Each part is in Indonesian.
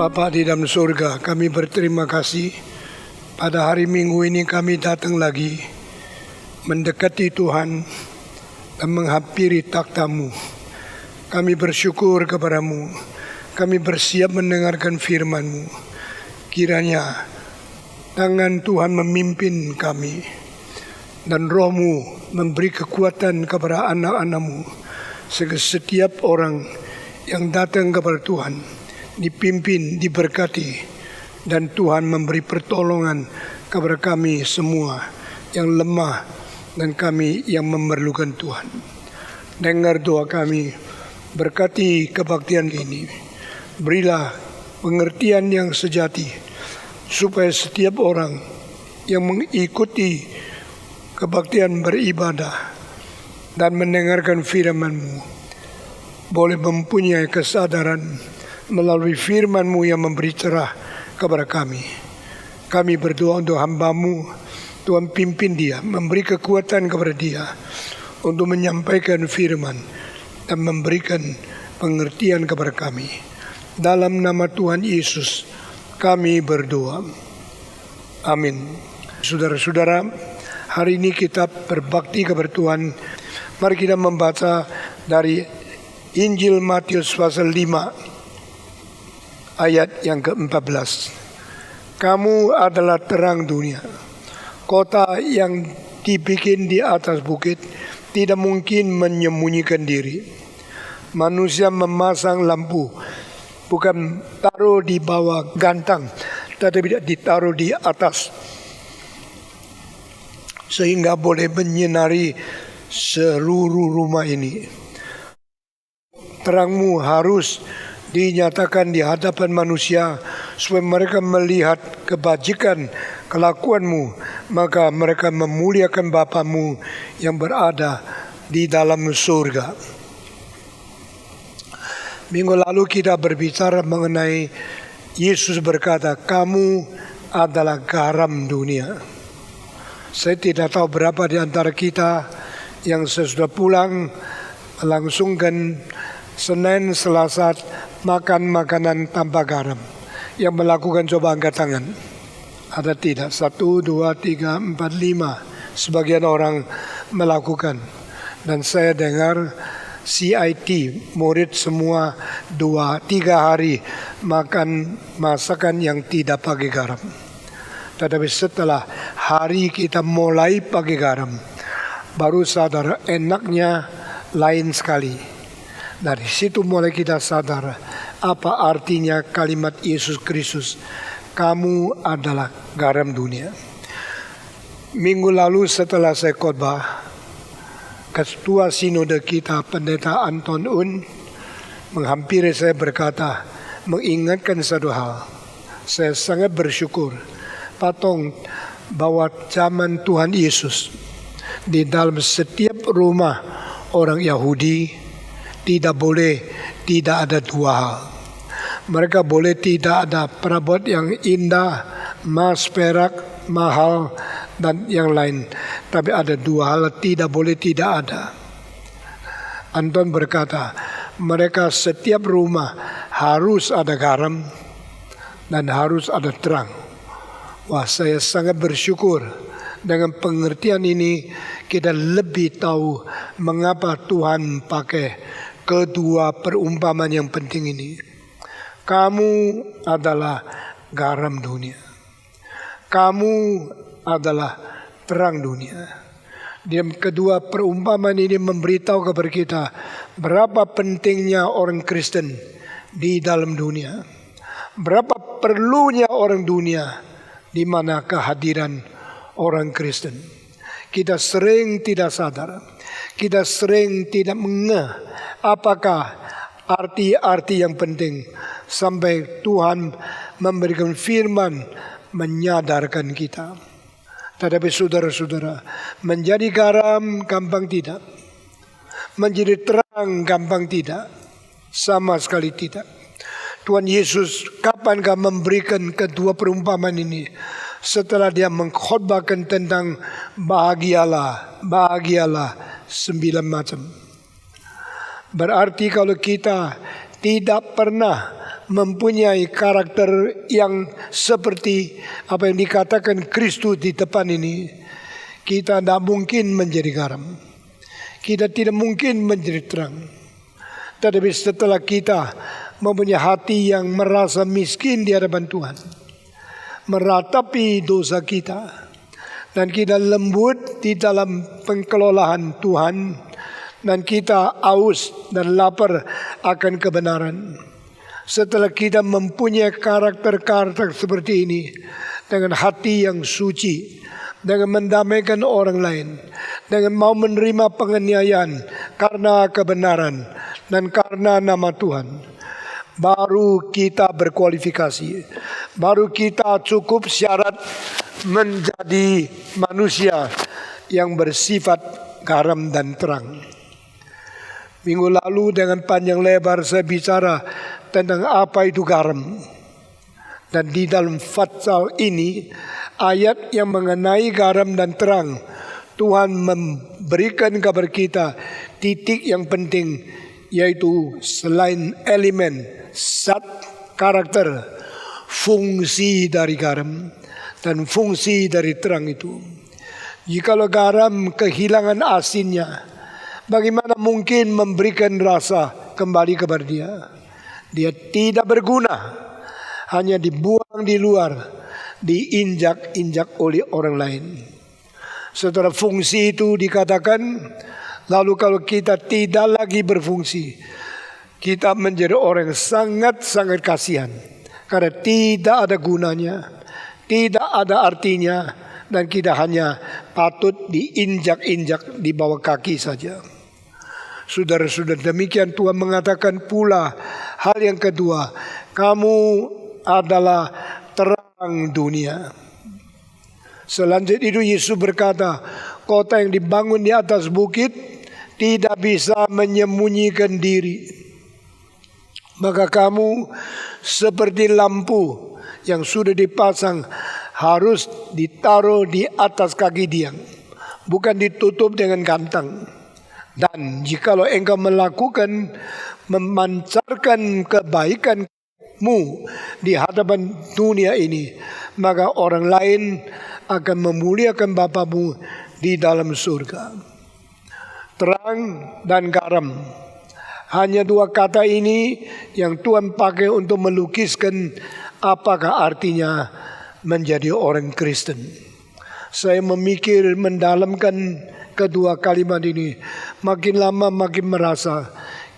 Bapa di dalam surga, kami berterima kasih pada hari Minggu ini kami datang lagi mendekati Tuhan dan menghampiri takhta-Mu. Kami bersyukur kepada-Mu, kami bersiap mendengarkan firman-Mu. Kiranya tangan Tuhan memimpin kami dan Roh-Mu memberi kekuatan kepada anak-anak-Mu, sehingga setiap orang yang datang kepada Tuhan dipimpin, diberkati, dan Tuhan memberi pertolongan kepada kami semua yang lemah dan kami yang memerlukan Tuhan. Dengar doa kami, berkati kebaktian ini, berilah pengertian yang sejati supaya setiap orang yang mengikuti kebaktian beribadah dan mendengarkan firman-Mu boleh mempunyai kesadaran melalui firman-Mu yang memberi cerah kepada kami. Kami berdoa untuk hamba-Mu, Tuhan pimpin dia, memberi kekuatan kepada dia untuk menyampaikan firman dan memberikan pengertian kepada kami. Dalam nama Tuhan Yesus kami berdoa. Amin. Saudara-saudara, hari ini kita berbakti kepada Tuhan. Mari kita membaca dari Injil Matius pasal 5 ayat yang ke-14. Kamu adalah terang dunia. Kota yang dibikin di atas bukit tidak mungkin menyembunyikan diri. Manusia memasang lampu bukan taruh di bawah gantang, tetapi ditaruh di atas, sehingga boleh menyinari seluruh rumah ini. Terangmu harus dinyatakan di hadapan manusia supaya mereka melihat kebajikan kelakuanmu, maka mereka memuliakan Bapa-Mu yang berada di dalam surga. Minggu lalu kita berbicara mengenai Yesus berkata, kamu adalah garam dunia. Saya tidak tahu berapa di antara kita yang sesudah pulang melangsungkan Senin, Selasa makan makanan tanpa garam. Yang melakukan coba angkat tangan. Ada tidak? 1, 2, 3, 4, 5. Sebagian orang melakukan. Dan saya dengar CIT, murid semua 2-3 hari makan masakan yang tidak pakai garam. Tetapi setelah hari kita mulai pakai garam, baru sadar enaknya lain sekali. Dari situ mulai kita sadar apa artinya kalimat Yesus Kristus, kamu adalah garam dunia. Minggu lalu setelah saya khotbah, Ketua Sinode kita Pendeta Anton Un menghampiri saya berkata, mengingatkan satu hal. Saya sangat bersyukur patong bahwa zaman Tuhan Yesus di dalam setiap rumah orang Yahudi tidak ada dua hal. Mereka boleh tidak ada perabot yang indah, emas, perak, mahal, dan yang lain. Tapi ada dua hal tidak boleh tidak ada. Anton berkata, mereka setiap rumah harus ada garam dan harus ada terang. Wah, saya sangat bersyukur. Dengan pengertian ini kita lebih tahu mengapa Tuhan pakai kedua perumpamaan yang penting ini. Kamu adalah garam dunia. Kamu adalah terang dunia. Dalam kedua perumpamaan ini memberitahu kepada kita berapa pentingnya orang Kristen di dalam dunia. Berapa perlunya orang dunia di mana kehadiran orang Kristen. Kita sering tidak sadar. Kita sering tidak mengeh apakah arti-arti yang penting sampai Tuhan memberikan firman menyadarkan kita. Tetapi saudara-saudara, menjadi garam gampang tidak. Menjadi terang gampang tidak. Sama sekali tidak. Tuhan Yesus kapankah memberikan kedua perumpamaan ini? Setelah dia mengkhotbahkan tentang bahagialah 9 macam. Berarti kalau kita tidak pernah mempunyai karakter yang seperti apa yang dikatakan Kristus di depan ini, kita tidak mungkin menjadi garam. Kita tidak mungkin menjadi terang. Tetapi setelah kita mempunyai hati yang merasa miskin di hadapan Tuhan, meratapi dosa kita, dan kita lembut di dalam pengelolaan Tuhan, dan kita aus dan lapar akan kebenaran. Setelah kita mempunyai karakter-karakter seperti ini, dengan hati yang suci, dengan mendamaikan orang lain, dengan mau menerima penganiayaan karena kebenaran dan karena nama Tuhan, baru kita berkualifikasi, baru kita cukup syarat menjadi manusia yang bersifat garam dan terang. Minggu lalu dengan panjang lebar saya bicara tentang apa itu garam. Dan di dalam Fatsal ini, ayat yang mengenai garam dan terang, Tuhan memberikan kabar kita titik yang penting, yaitu selain elemen, zat, karakter, fungsi dari garam dan fungsi dari terang itu. Jikalau garam kehilangan asinnya, bagaimana mungkin memberikan rasa kembali kepada dia? Dia tidak berguna, hanya dibuang di luar, diinjak-injak oleh orang lain. Setelah fungsi itu dikatakan, lalu kalau kita tidak lagi berfungsi, kita menjadi orang yang sangat-sangat kasihan. Karena tidak ada gunanya, tidak ada artinya, dan kita hanya patut diinjak-injak di bawah kaki saja. Saudara-saudara, demikian Tuhan mengatakan pula hal yang kedua, kamu adalah terang dunia. Selanjutnya itu Yesus berkata, kota yang dibangun di atas bukit tidak bisa menyembunyikan diri. Maka kamu seperti lampu yang sudah dipasang, harus ditaruh di atas kaki tiang, bukan ditutup dengan kantang. Dan jikalau engkau melakukan, memancarkan kebaikanmu di hadapan dunia ini, maka orang lain akan memuliakan Bapamu di dalam surga. Terang dan garam, hanya dua kata ini yang Tuhan pakai untuk melukiskan apakah artinya menjadi orang Kristen. Saya memikir mendalamkan kedua kalimat ini, makin lama makin merasa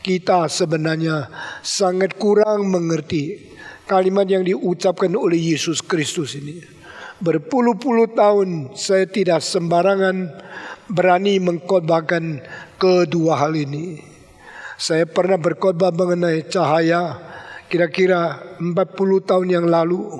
kita sebenarnya sangat kurang mengerti kalimat yang diucapkan oleh Yesus Kristus ini. Berpuluh-puluh tahun saya tidak sembarangan berani mengkhotbahkan kedua hal ini. Saya pernah berkhotbah mengenai cahaya kira-kira 40 tahun yang lalu,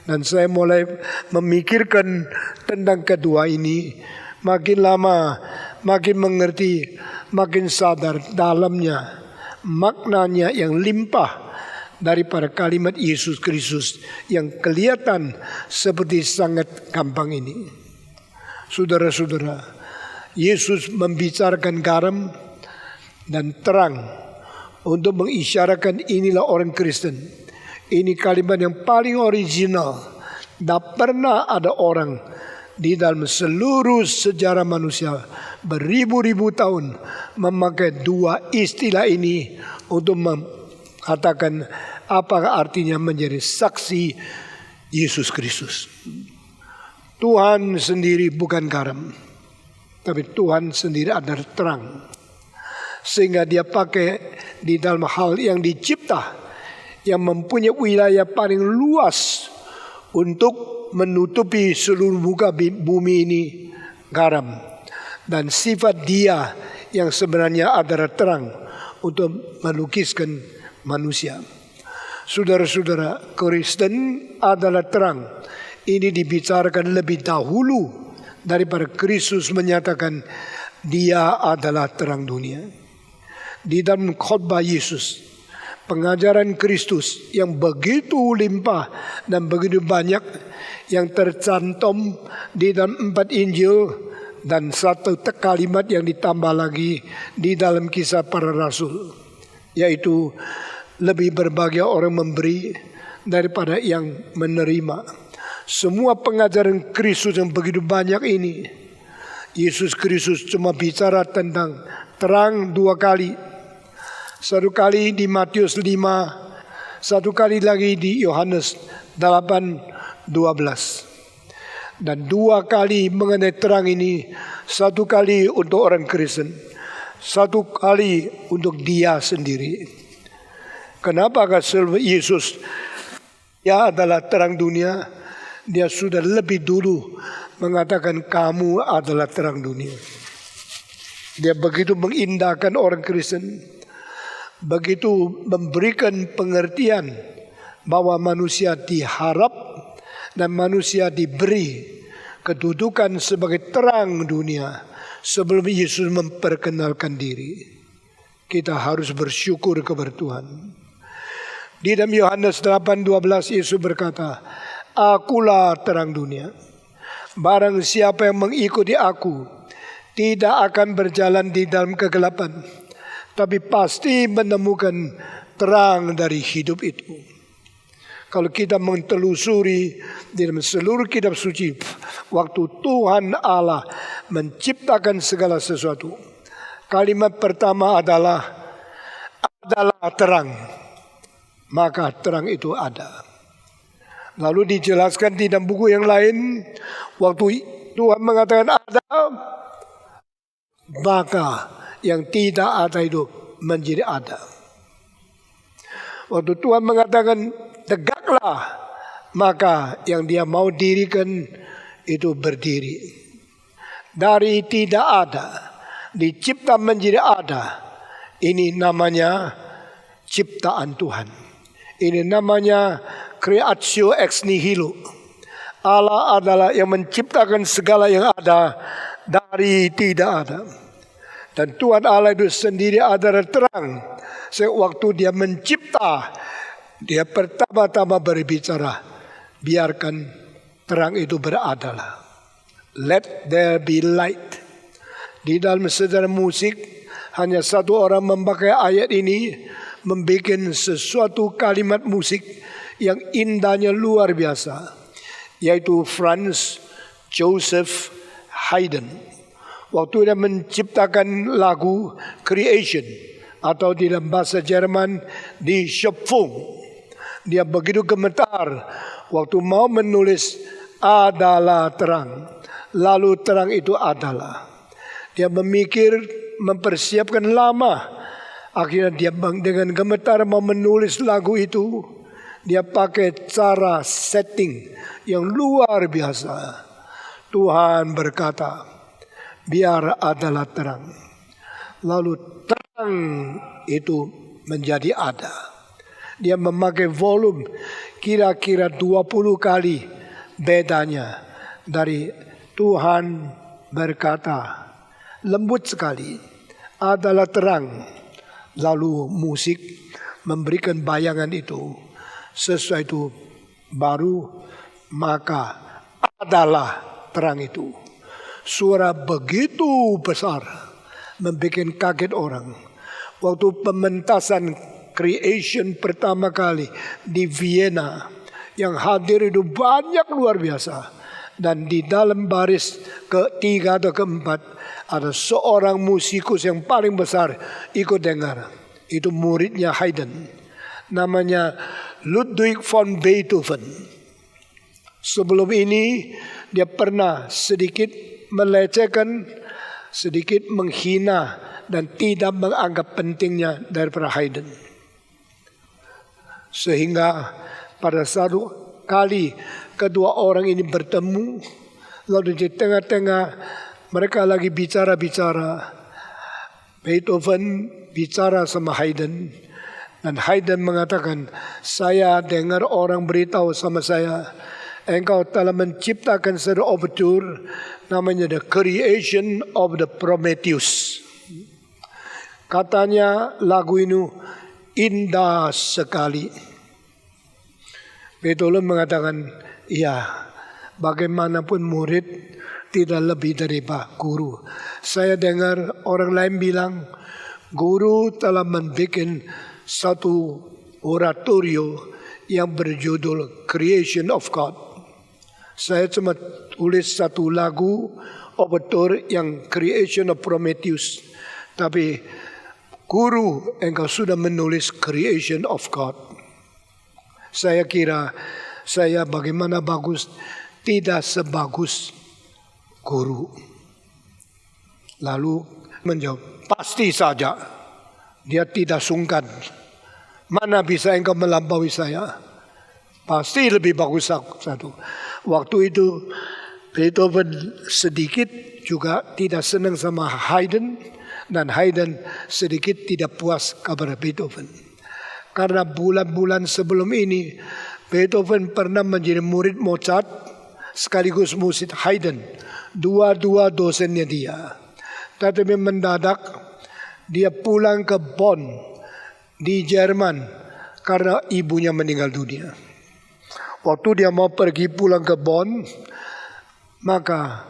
dan saya mulai memikirkan tentang kedua ini. Makin lama makin mengerti, makin sadar dalamnya maknanya yang limpah daripada kalimat Yesus Kristus yang kelihatan seperti sangat gampang ini. Saudara-saudara, Yesus membicarakan garam dan terang untuk mengisyaratkan inilah orang Kristen. Ini kalimat yang paling original. Tidak pernah ada orang di dalam seluruh sejarah manusia beribu-ribu tahun memakai dua istilah ini untuk mengatakan apakah artinya menjadi saksi Yesus Kristus. Tuhan sendiri bukan garam, tapi Tuhan sendiri adalah terang. Sehingga dia pakai di dalam hal yang dicipta, yang mempunyai wilayah paling luas untuk menutupi seluruh muka bumi ini, garam. Dan sifat dia yang sebenarnya adalah terang untuk melukiskan manusia. Saudara-saudara, Kristen adalah terang. Ini dibicarakan lebih dahulu daripada Kristus menyatakan dia adalah terang dunia. Di dalam khotbah Yesus, pengajaran Kristus yang begitu limpah dan begitu banyak yang tercantum di dalam 4 Injil dan 1 kalimat yang ditambah lagi di dalam Kisah Para Rasul, yaitu Lebih berbahagia orang memberi daripada yang menerima. Semua pengajaran Kristus yang begitu banyak ini, Yesus Kristus cuma bicara tentang terang 2 kali. 1 kali di Matius 5, 1 kali lagi di Yohanes 8:12. Dan 2 kali mengenai terang ini, 1 kali untuk orang Kristen, 1 kali untuk dia sendiri. Kenapa? Karena Yesus, dia adalah terang dunia. Dia sudah lebih dulu mengatakan kamu adalah terang dunia. Dia begitu mengindahkan orang Kristen, begitu memberikan pengertian bahwa manusia diharap dan manusia diberi kedudukan sebagai terang dunia sebelum Yesus memperkenalkan diri. Kita harus bersyukur kepada Tuhan. Di dalam Yohanes 8:12 Yesus berkata, "Akulah terang dunia. Barang siapa yang mengikuti aku tidak akan berjalan di dalam kegelapan, tapi pasti menemukan terang dari hidup itu." Kalau kita mentelusuri di dalam seluruh kitab suci, waktu Tuhan Allah menciptakan segala sesuatu, kalimat pertama adalah terang. Maka terang itu ada. Lalu dijelaskan di dalam buku yang lain, waktu Tuhan mengatakan ada, maka yang tidak ada itu menjadi ada. Waktu Tuhan mengatakan tegaklah, maka yang dia mau dirikan itu berdiri. Dari tidak ada dicipta menjadi ada. Ini namanya ciptaan Tuhan. Ini namanya creatio ex nihilo. Allah adalah yang menciptakan segala yang ada dari tidak ada. Dan Tuhan Allah itu sendiri adalah terang. Sewaktu dia mencipta, dia pertama-tama berbicara, biarkan terang itu beradalah. Let there be light. Di dalam sejarah musik, hanya 1 orang memakai ayat ini, membuat sesuatu kalimat musik yang indahnya luar biasa, yaitu Franz Joseph Haydn. Waktu dia menciptakan lagu Creation, atau di dalam bahasa Jerman Die Schöpfung, dia begitu gemetar waktu mau menulis adalah terang, lalu terang itu adalah. Dia mempersiapkan lama. Akhirnya dia dengan gemetar mau menulis lagu itu. Dia pakai cara setting yang luar biasa. Tuhan berkata, biar adalah terang. Lalu terang itu menjadi ada. Dia memakai volume kira-kira 20 kali bedanya. Dari Tuhan berkata, lembut sekali, adalah terang. Lalu musik memberikan bayangan itu. Sesuai itu baru, maka adalah terang itu. Suara begitu besar, membuat kaget orang. Waktu pementasan Creation pertama kali di Vienna, yang hadir itu banyak luar biasa. Dan di dalam baris ketiga atau keempat, ada seorang musikus yang paling besar ikut dengar. Itu muridnya Haydn, namanya Ludwig von Beethoven. Sebelum ini dia pernah sedikit melecehkan, sedikit menghina dan tidak menganggap pentingnya daripada Haydn. Sehingga pada satu kali kedua orang ini bertemu, lalu di tengah-tengah mereka lagi bicara-bicara, Beethoven bicara sama Haydn, dan Haydn mengatakan, saya dengar orang beritahu sama saya, engkau telah menciptakan satu overture namanya The Creation of the Prometheus. Katanya lagu ini indah sekali. Beethoven mengatakan, iya, bagaimanapun murid tidak lebih dari guru. Saya dengar orang lain bilang, guru telah membuat satu oratorio yang berjudul Creation of God. Saya cuma tulis satu lagu overture yang Creation of Prometheus. Tapi guru, engkau sudah menulis Creation of God. Saya kira saya bagaimana bagus, tidak sebagus guru. Lalu menjawab, pasti saja. Dia tidak sungkan. Mana bisa engkau melampaui saya? Pasti lebih bagus satu. Waktu itu Beethoven sedikit juga tidak senang sama Haydn. Dan Haydn sedikit tidak puas kepada Beethoven. Karena bulan-bulan sebelum ini Beethoven pernah menjadi murid Mozart sekaligus murid Haydn. Dua-dua dosennya dia. Tetapi mendadak dia pulang ke Bonn di Jerman karena ibunya meninggal dunia. Waktu dia mau pergi pulang ke Bonn, maka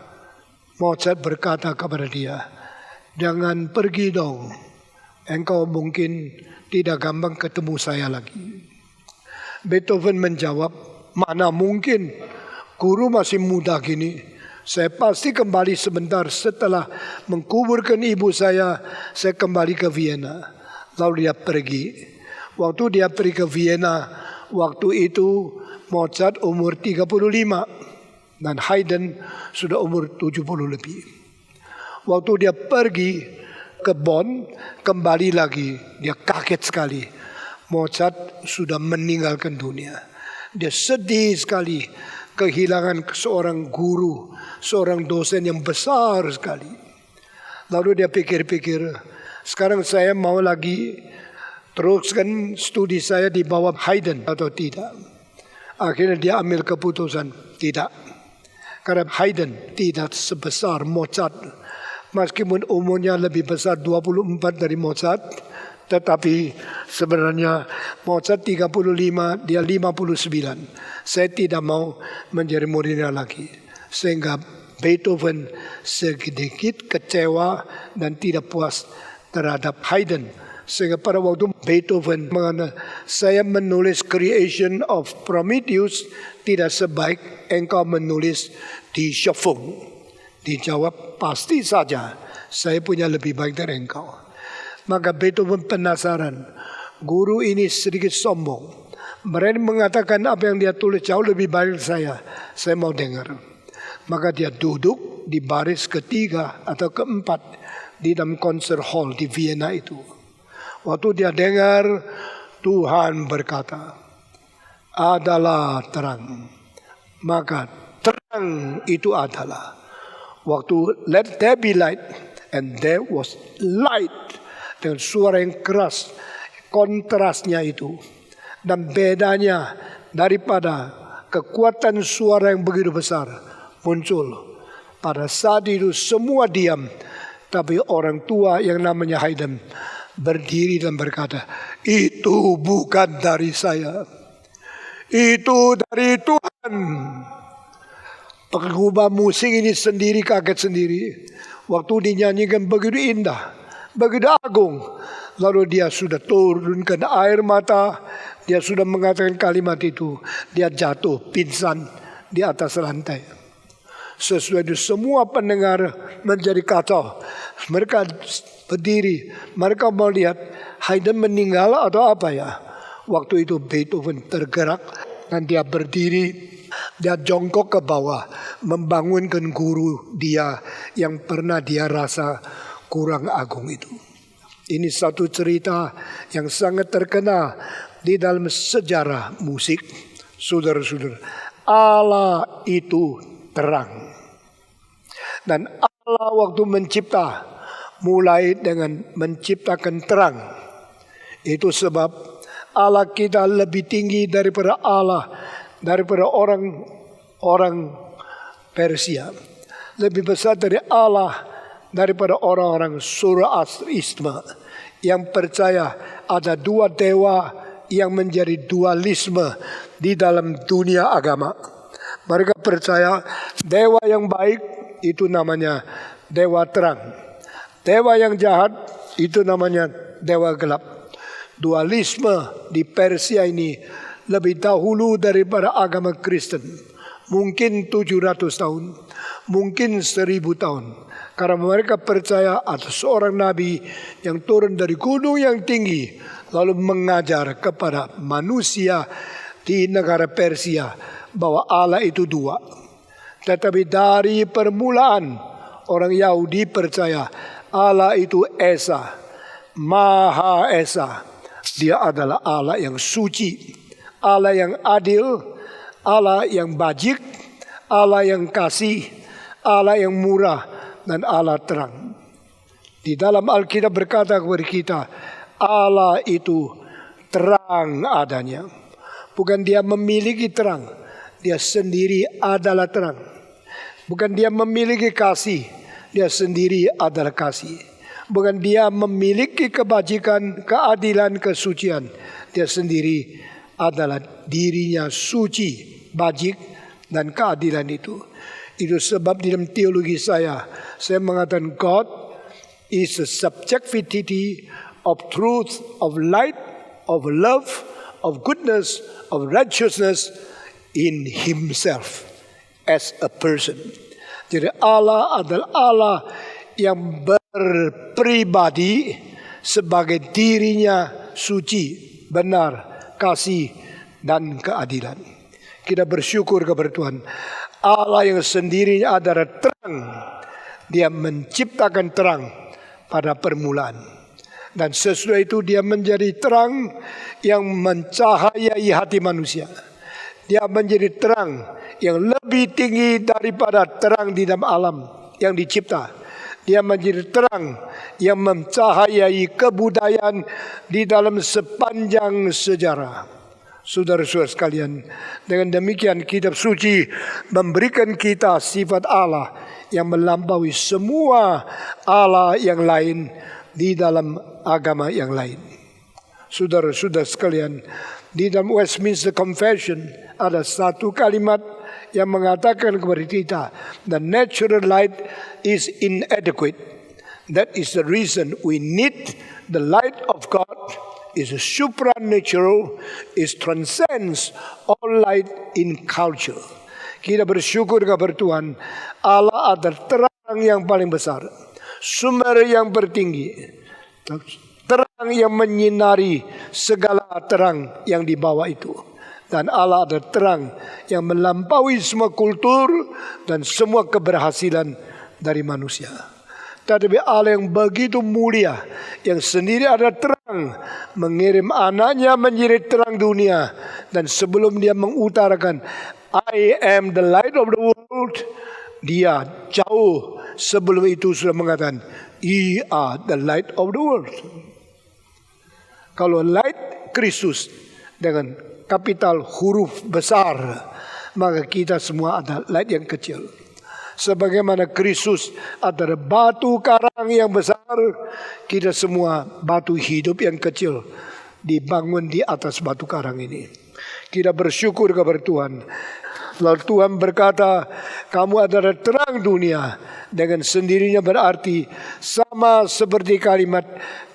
Mozart berkata kepada dia, jangan pergi dong, engkau mungkin tidak gampang ketemu saya lagi. Beethoven menjawab, mana mungkin, guru masih muda gini. Saya pasti kembali sebentar setelah mengkuburkan ibu saya kembali ke Vienna. Lalu dia pergi. Waktu dia pergi ke Vienna, waktu itu Mozart umur 35 dan Haydn sudah umur 70 lebih. Waktu dia pergi ke Bonn, kembali lagi, dia kaget sekali. Mozart sudah meninggalkan dunia. Dia sedih sekali kehilangan seorang guru, seorang dosen yang besar sekali. Lalu dia pikir-pikir, sekarang saya mau lagi teruskan studi saya di bawah Haydn atau tidak. Akhirnya dia ambil keputusan, tidak. Karena Haydn tidak sebesar Mozart. Meskipun umurnya lebih besar 24 dari Mozart, tetapi sebenarnya Mozart 35, dia 59. Saya tidak mau menjadi muridnya lagi. Sehingga Beethoven sedikit kecewa dan tidak puas terhadap Haydn. Sehingga pada waktu Beethoven mengatakan, saya menulis Creation of Prometheus tidak sebaik engkau menulis di Schöpfung. Dijawab, pasti saja saya punya lebih baik dari engkau. Maka Beethoven penasaran, guru ini sedikit sombong. Mereka mengatakan apa yang dia tulis jauh lebih baik dari saya mau dengar. Maka dia duduk di baris ketiga atau keempat di dalam concert hall di Vienna itu. Waktu dia dengar, Tuhan berkata, adalah terang. Maka terang itu adalah. Waktu let there be light, and there was light. Dengan suara yang keras, kontrasnya itu. Dan bedanya daripada kekuatan suara yang begitu besar muncul. Pada saat itu semua diam. Tapi orang tua yang namanya Haydn berdiri dan berkata, itu bukan dari saya. Itu dari Tuhan. Pengubah musik ini sendiri kaget sendiri. Waktu dinyanyikan begitu indah, begitu agung. Lalu dia sudah turunkan air mata. Dia sudah mengatakan kalimat itu. Dia jatuh pingsan di atas lantai. Sesuai itu semua pendengar menjadi kacau. Mereka berdiri. Mereka mau lihat Haydn meninggal atau apa ya. Waktu itu Beethoven tergerak dan dia berdiri. Dia jongkok ke bawah, membangunkan guru dia yang pernah dia rasa kurang agung itu. Ini satu cerita yang sangat terkenal di dalam sejarah musik. Saudara-saudara, Allah itu terang. Dan Allah waktu mencipta, mulai dengan menciptakan terang. Itu sebab Allah kita lebih tinggi daripada orang Persia, lebih besar dari Allah daripada orang-orang Zoroastrisme yang percaya ada dua dewa yang menjadi dualisme di dalam dunia agama. Mereka percaya dewa yang baik itu namanya dewa terang, dewa yang jahat itu namanya dewa gelap. Dualisme di Persia ini lebih dahulu daripada agama Kristen. Mungkin 700 tahun, mungkin 1000 tahun. Karena mereka percaya ada seorang nabi yang turun dari gunung yang tinggi, lalu mengajar kepada manusia di negara Persia bahwa Allah itu dua. Tetapi dari permulaan orang Yahudi percaya Allah itu Esa, Maha Esa. Dia adalah Allah yang suci, Allah yang adil, Allah yang bajik, Allah yang kasih, Allah yang murah, dan Allah terang. Di dalam Alkitab berkata kepada kita, Allah itu terang adanya. Bukan dia memiliki terang, dia sendiri adalah terang. Bukan dia memiliki kasih, dia sendiri adalah kasih. Bukan dia memiliki kebajikan, keadilan, kesucian, dia sendiri adalah dirinya suci, bajik, dan keadilan itu. Itu sebab di dalam teologi saya mengatakan God is a subjectivity of truth, of light, of love, of goodness, of righteousness in himself as a person. Jadi Allah adalah Allah yang berpribadi sebagai dirinya suci, benar, kasih, dan keadilan. Kita bersyukur kepada Tuhan. Allah yang sendirinya adalah terang. Dia menciptakan terang pada permulaan. Dan sesudah itu dia menjadi terang yang mencahayai hati manusia. Dia menjadi terang yang lebih tinggi daripada terang di dalam alam yang dicipta. Dia menjadi terang yang mencahayai kebudayaan di dalam sepanjang sejarah. Saudara-saudara sekalian, dengan demikian kitab suci memberikan kita sifat Allah yang melampaui semua Allah yang lain di dalam agama yang lain. Saudara-saudara sekalian, di dalam Westminster Confession ada satu kalimat yang mengatakan kepada kita, the natural light is inadequate. That is the reason we need the light of God. Is supernatural, is transcends all light in culture. Kita bersyukur kepada Tuhan, Allah adalah terang yang paling besar, sumber yang tertinggi, terang yang menyinari segala terang yang di bawah itu. Dan Allah adalah terang yang melampaui semua kultur dan semua keberhasilan dari manusia. Tetapi Allah yang begitu mulia, yang sendiri ada terang, mengirim anaknya menjadi terang dunia. Dan sebelum dia mengutarakan, I am the light of the world, dia jauh sebelum itu sudah mengatakan, Ye are the light of the world. Kalau light Kristus dengan kapital huruf besar, maka kita semua ada light yang kecil. Sebagaimana Kristus adalah batu karang yang besar, kita semua batu hidup yang kecil dibangun di atas batu karang ini. Kita bersyukur kepada Tuhan. Lalu Tuhan berkata, kamu adalah terang dunia. Dengan sendirinya berarti sama seperti kalimat,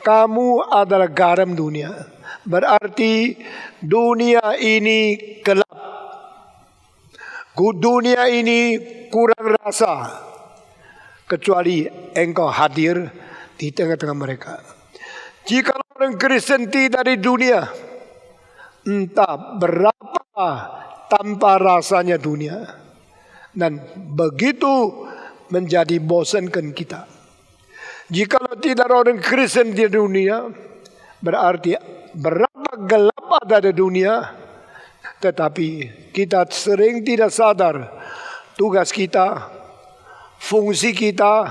kamu adalah garam dunia. Berarti dunia ini gelap. Dunia ini kurang rasa kecuali engkau hadir di tengah-tengah mereka. Jika orang Kristen tidak di dunia, entah berapa tanpa rasanya dunia, dan begitu menjadi bosankan kita. Jika tidak orang Kristen di dunia, berarti berapa gelap ada di dunia. Tetapi kita sering tidak sadar tugas kita, fungsi kita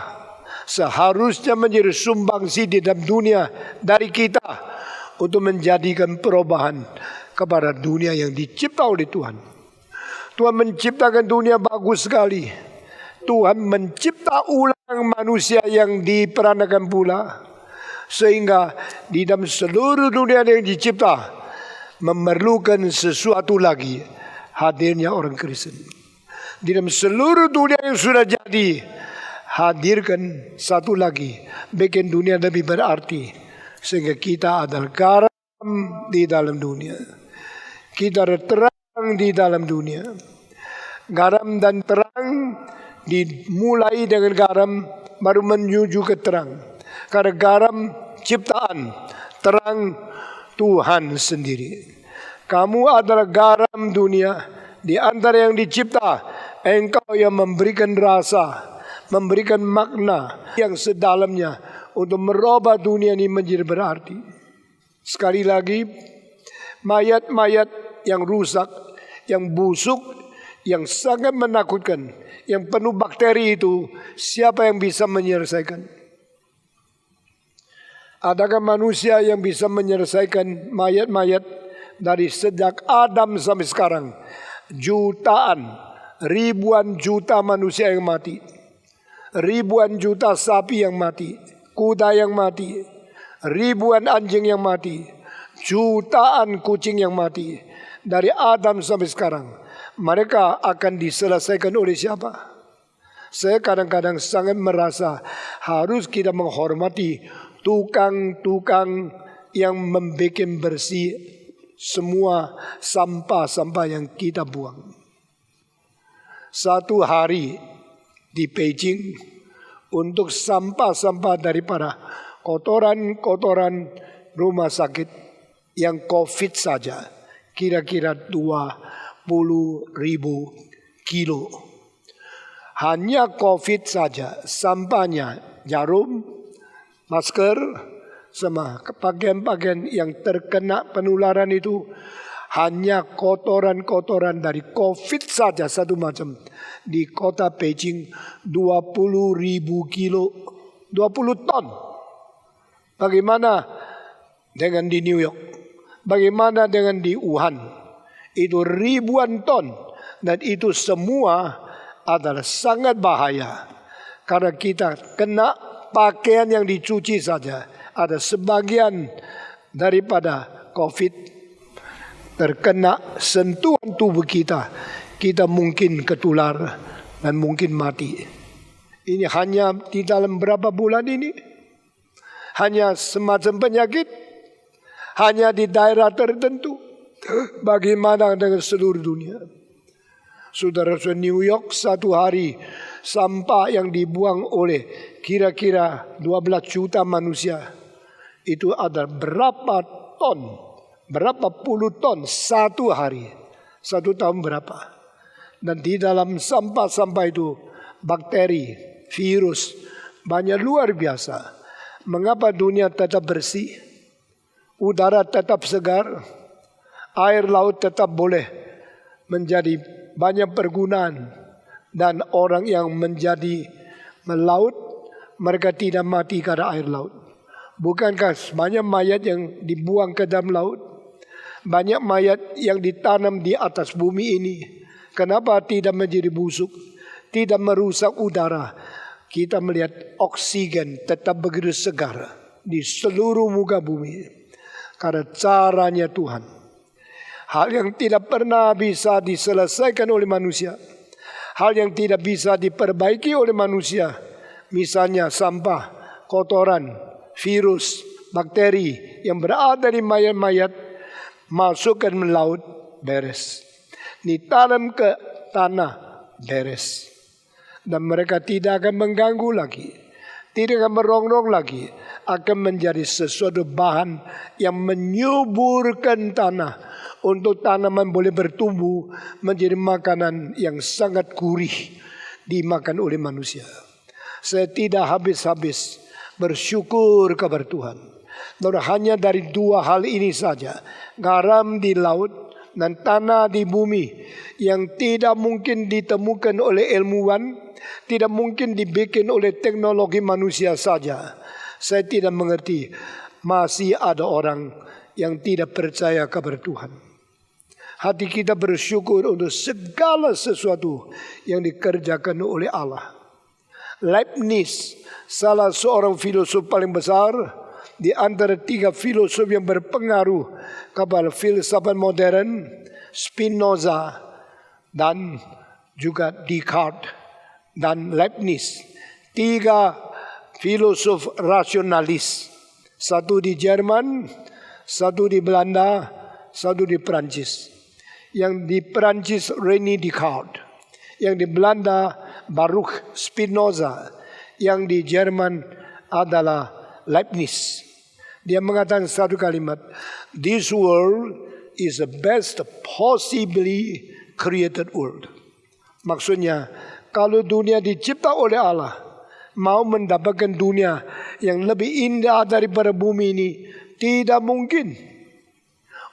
seharusnya menjadi sumbangsi di dalam dunia dari kita untuk menjadikan perubahan kepada dunia yang dicipta oleh Tuhan. Tuhan menciptakan dunia bagus sekali. Tuhan mencipta ulang manusia yang diperanakan pula, sehingga di dalam seluruh dunia yang dicipta memerlukan sesuatu lagi, hadirnya orang Kristen. Di dalam seluruh dunia yang sudah jadi, hadirkan satu lagi, bikin dunia lebih berarti, sehingga kita adalah garam di dalam dunia. Kita ada terang di dalam dunia. Garam dan terang dimulai dengan garam baru menuju ke terang. Karena garam ciptaan, terang Tuhan sendiri. Kamu adalah garam dunia. Di antara yang dicipta, engkau yang memberikan rasa, memberikan makna yang sedalamnya untuk merubah dunia ini menjadi berarti. Sekali lagi, mayat-mayat yang rusak, yang busuk, yang sangat menakutkan, yang penuh bakteri itu, siapa yang bisa menyelesaikan? Adakah manusia yang bisa menyelesaikan mayat-mayat dari sejak Adam sampai sekarang? Jutaan, ribuan juta manusia yang mati, ribuan juta sapi yang mati, kuda yang mati, ribuan anjing yang mati, jutaan kucing yang mati dari Adam sampai sekarang. Mereka akan diselesaikan oleh siapa? Saya kadang-kadang sangat merasa harus kita menghormati tukang-tukang yang membuat bersih semua sampah-sampah yang kita buang. Satu hari di Beijing untuk sampah-sampah daripada kotoran-kotoran rumah sakit yang COVID saja kira-kira 20.000 kilo. Hanya COVID saja sampahnya jarum, masker, sama pakaian-pakaian yang terkena penularan itu hanya kotoran-kotoran dari COVID saja satu macam. Di kota Beijing 20.000 kilo, 20 ton. Bagaimana dengan di New York? Bagaimana dengan di Wuhan? Itu ribuan ton. Dan itu semua adalah sangat bahaya. Karena kita kena pakaian yang dicuci saja. Ada sebagian daripada COVID terkena sentuhan tubuh kita. Kita mungkin ketular dan mungkin mati. Ini hanya di dalam berapa bulan ini? Hanya semacam penyakit? Hanya di daerah tertentu? Bagaimana dengan seluruh dunia? Saudara-saudara, New York satu hari sampah yang dibuang oleh kira-kira 12 juta manusia itu ada berapa ton, berapa puluh ton satu hari, satu tahun berapa. Dan di dalam sampah-sampah itu bakteri, virus, banyak luar biasa. Mengapa dunia tetap bersih, udara tetap segar, air laut tetap boleh menjadi banyak pergunaan, dan orang yang menjadi melaut mereka tidak mati karena air laut. Bukankah banyak mayat yang dibuang ke dalam laut? Banyak mayat yang ditanam di atas bumi ini. Kenapa tidak menjadi busuk? Tidak merusak udara. Kita melihat oksigen tetap begitu segar di seluruh muka bumi. Karena caranya Tuhan. Hal yang tidak pernah bisa diselesaikan oleh manusia. Hal yang tidak bisa diperbaiki oleh manusia. Misalnya sampah, kotoran, virus, bakteri yang berada di mayat-mayat masuk ke laut, beres. Ditanam ke tanah, beres. Dan mereka tidak akan mengganggu lagi, tidak akan merongrong lagi, akan menjadi sesuatu bahan yang menyuburkan tanah untuk tanaman boleh bertumbuh menjadi makanan yang sangat gurih dimakan oleh manusia. Saya tidak habis-habis bersyukur kepada Tuhan. Dan hanya dari dua hal ini saja, garam di laut dan tanah di bumi, yang tidak mungkin ditemukan oleh ilmuwan, tidak mungkin dibikin oleh teknologi manusia saja. Saya tidak mengerti, masih ada orang yang tidak percaya kepada Tuhan. Hati kita bersyukur untuk segala sesuatu yang dikerjakan oleh Allah. Leibniz, salah seorang filosof paling besar di antara 3 filosof yang berpengaruh kepada filsafat modern, Spinoza dan juga Descartes dan Leibniz. 3 filosof rasionalis, satu di Jerman, Satu di Belanda, satu di Perancis. Yang di Perancis René Descartes, yang di Belanda Baruch Spinoza, yang di Jerman adalah Leibniz. Dia mengatakan satu kalimat, "This world is the best possibly created world." Maksudnya, kalau dunia dicipta oleh Allah, mau mendapatkan dunia yang lebih indah daripada bumi ini, tidak mungkin.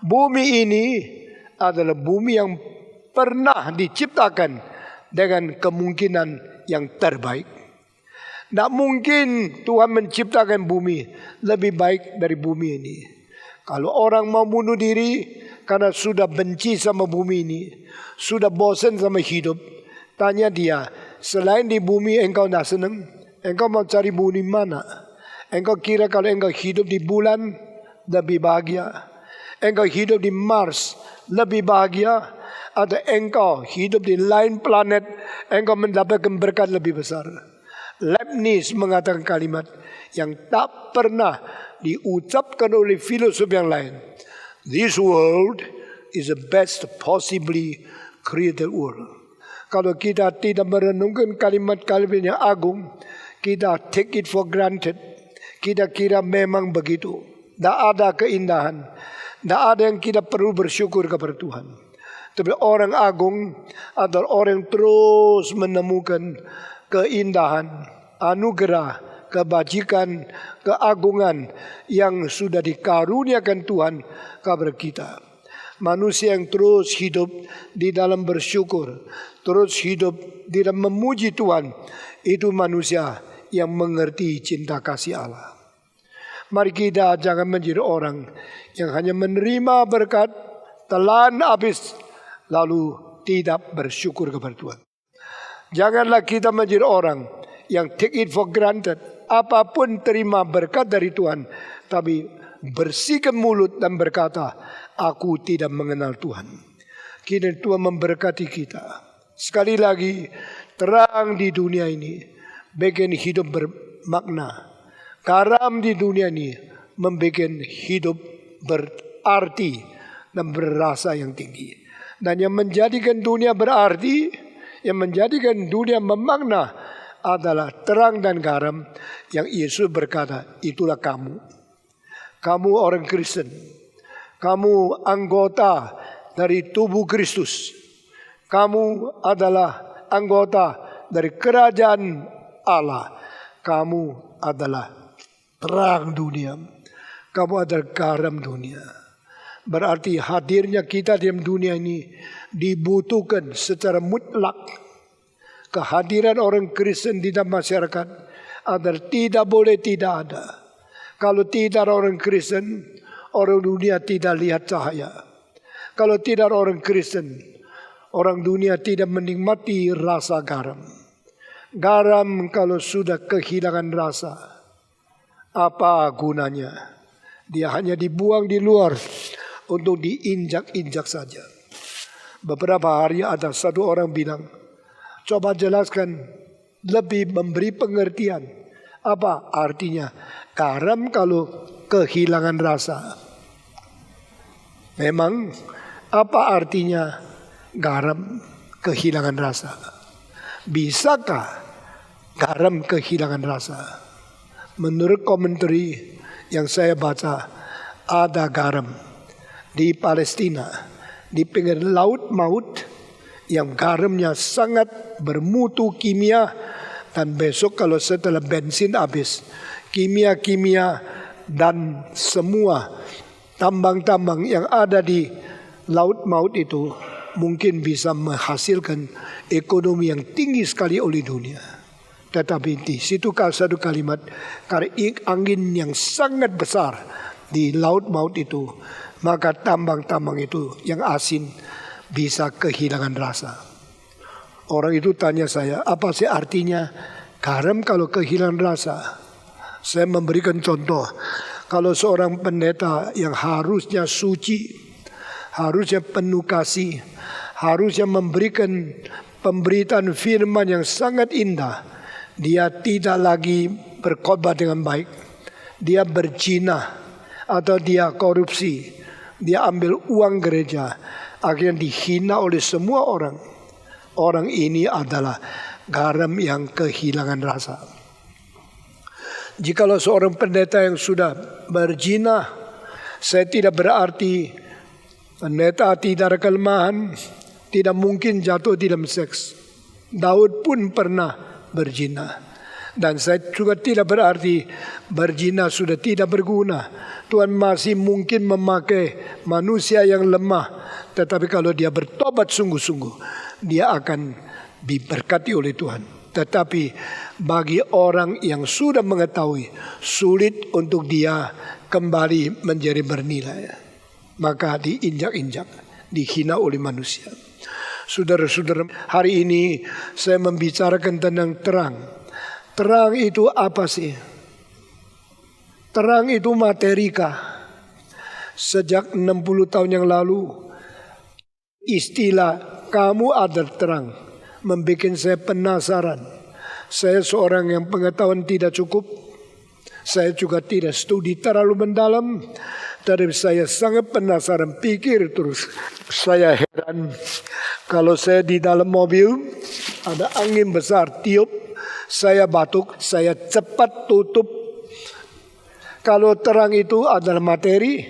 Bumi ini adalah bumi yang pernah diciptakan dengan kemungkinan yang terbaik. Tidak mungkin Tuhan menciptakan bumi lebih baik dari bumi ini. Kalau orang mau bunuh diri karena sudah benci sama bumi ini, sudah bosan sama hidup, tanya dia, selain di bumi engkau tidak senang, engkau mau cari bumi mana? Engkau kira kalau engkau hidup di bulan lebih bahagia? Engkau hidup di Mars lebih bahagia? Atau engkau hidup di lain planet, engkau mendapatkan berkat lebih besar? Leibniz mengatakan kalimat yang tak pernah diucapkan oleh filosof yang lain. This world is the best possibly created world. Kalau kita tidak merenungkan kalimat-kalimat yang agung, kita take it for granted. Kita kira memang begitu. Tidak ada keindahan. Tidak ada yang kita perlu bersyukur kepada Tuhan. Tapi orang agung adalah orang yang terus menemukan keindahan, anugerah, kebajikan, keagungan yang sudah dikaruniakan Tuhan kepada kita. Manusia yang terus hidup di dalam bersyukur, terus hidup di dalam memuji Tuhan, itu manusia yang mengerti cinta kasih Allah. Mari kita jangan menjadi orang yang hanya menerima berkat, telan habis, lalu tidak bersyukur kepada Tuhan. Janganlah kita menjadi orang yang take it for granted. Apapun terima berkat dari Tuhan, tapi bersihkan mulut dan berkata, aku tidak mengenal Tuhan. Kini Tuhan memberkati kita. Sekali lagi, terang di dunia ini bikin hidup bermakna. Garam di dunia ini membuat hidup berarti dan berasa yang tinggi. Dan yang menjadikan dunia berarti, yang menjadikan dunia memakna adalah terang dan garam yang Yesus berkata, itulah kamu. Kamu orang Kristen. Kamu anggota dari tubuh Kristus. Kamu adalah anggota dari kerajaan Allah. Kamu adalah terang dunia. Kamu adalah garam dunia. Berarti hadirnya kita di dunia ini dibutuhkan secara mutlak. Kehadiran orang Kristen di dalam masyarakat adalah tidak boleh tidak ada. Kalau tidak ada orang Kristen, orang dunia tidak lihat cahaya. Kalau tidak ada orang Kristen, orang dunia tidak menikmati rasa garam. Garam kalau sudah kehilangan rasa, apa gunanya? Dia hanya dibuang di luar untuk diinjak-injak saja. Beberapa hari ada satu orang bilang, coba jelaskan lebih memberi pengertian. Apa artinya garam kalau kehilangan rasa? Memang apa artinya garam kehilangan rasa? Bisakah garam kehilangan rasa? Menurut komentari yang saya baca, ada garam di Palestina, di pinggir laut Maut, yang garamnya sangat bermutu kimia, dan besok kalau setelah bensin habis, kimia-kimia dan semua tambang-tambang yang ada di laut Maut itu mungkin bisa menghasilkan ekonomi yang tinggi sekali oleh dunia. Tetapi di situ satu kalimat, karena angin yang sangat besar di laut Maut itu, maka tambang-tambang itu yang asin bisa kehilangan rasa. Orang itu tanya saya, apa sih artinya garam kalau kehilangan rasa? Saya memberikan contoh. Kalau seorang pendeta yang harusnya suci, harusnya penuh kasih, harusnya memberikan pemberitaan firman yang sangat indah, dia tidak lagi berkhotbah dengan baik. Dia berzina atau dia korupsi, dia ambil uang gereja, akhirnya dihina oleh semua orang. Orang ini adalah garam yang kehilangan rasa. Jikalau seorang pendeta yang sudah berzina, saya tidak berarti pendeta tidak ada kelemahan, tidak mungkin jatuh dalam seks. Daud pun pernah berzina. Dan saya juga tidak berarti berzina sudah tidak berguna. Tuhan masih mungkin memakai manusia yang lemah. Tetapi kalau dia bertobat sungguh-sungguh, dia akan diberkati oleh Tuhan. Tetapi bagi orang yang sudah mengetahui, sulit untuk dia kembali menjadi bernilai. Maka diinjak-injak, dihina oleh manusia. Saudara-saudara, hari ini saya membicarakan tentang terang. Terang itu apa sih? Terang itu materikah? Sejak 60 tahun yang lalu, istilah kamu ada terang membuat saya penasaran. Saya seorang yang pengetahuan tidak cukup. Saya juga tidak studi terlalu mendalam. Tapi saya sangat penasaran, pikir terus. Saya heran kalau saya di dalam mobil, ada angin besar tiup, saya batuk, saya cepat tutup. Kalau terang itu adalah materi,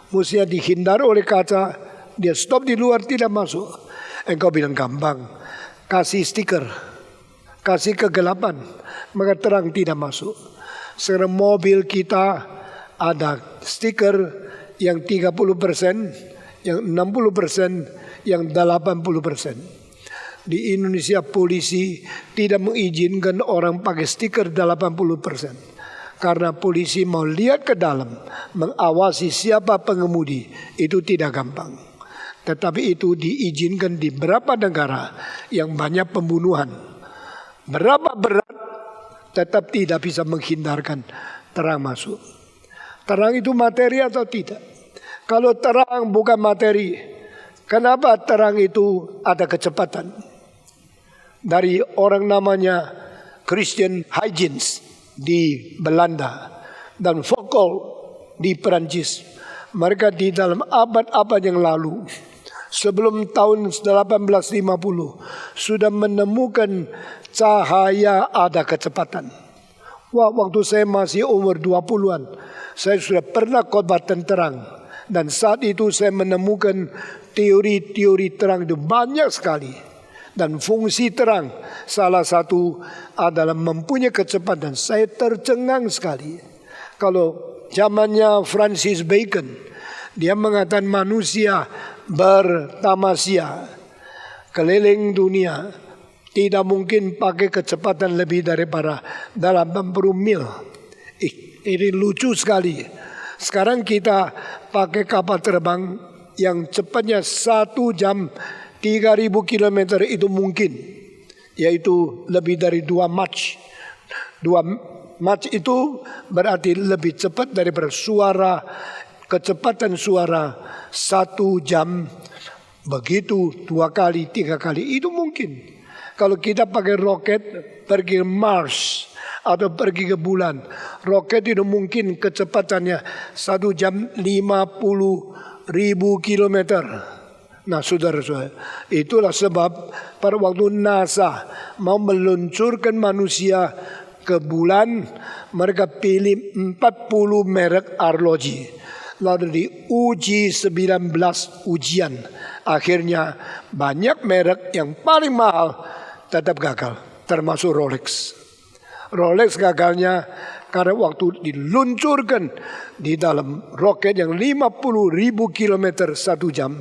mestinya dihindar oleh kaca, dia stop di luar, tidak masuk. Engkau bilang gampang, kasih stiker, kasih kegelapan, maka terang tidak masuk. Sekarang mobil kita ada stiker yang 30%, yang 60%, yang 80%. Di Indonesia polisi tidak mengizinkan orang pakai stiker 80%. Karena polisi mau lihat ke dalam, mengawasi siapa pengemudi, itu tidak gampang. Tetapi itu diizinkan di beberapa negara yang banyak pembunuhan. Berapa berat, tetap tidak bisa menghindarkan terang masuk. Terang itu materi atau tidak? Kalau terang bukan materi, kenapa terang itu ada kecepatan? Dari orang namanya Christian Huygens di Belanda dan Foucault di Perancis. Mereka di dalam abad-abad yang lalu, sebelum tahun 1850, sudah menemukan cahaya ada kecepatan. Wah, waktu saya masih umur 20-an, saya sudah pernah khotbah tentang terang. Dan saat itu saya menemukan teori-teori terang itu banyak sekali. Dan fungsi terang salah satu adalah mempunyai kecepatan. Saya tercengang sekali. Kalau zamannya Francis Bacon, dia mengatakan manusia bertamasya keliling dunia tidak mungkin pakai kecepatan lebih daripada 80 mil. Ini lucu sekali. Sekarang kita pakai kapal terbang yang cepatnya 1 jam 3.000 km itu mungkin. Yaitu lebih dari 2 Mach. 2 Mach itu berarti lebih cepat daripada suara, kecepatan suara 1 jam. Begitu 2 kali, 3 kali itu mungkin. Kalau kita pakai roket pergi ke Mars atau pergi ke bulan, roket itu mungkin kecepatannya 1 jam 50.000 kilometer. Nah saudara-saudara, itulah sebab pada waktu NASA mau meluncurkan manusia ke bulan, mereka pilih 40 merek arloji. Lalu diuji 19 ujian. Akhirnya banyak merek yang paling mahal tetap gagal, termasuk Rolex. Rolex gagalnya karena waktu diluncurkan di dalam roket yang 50.000 kilometer 1 jam,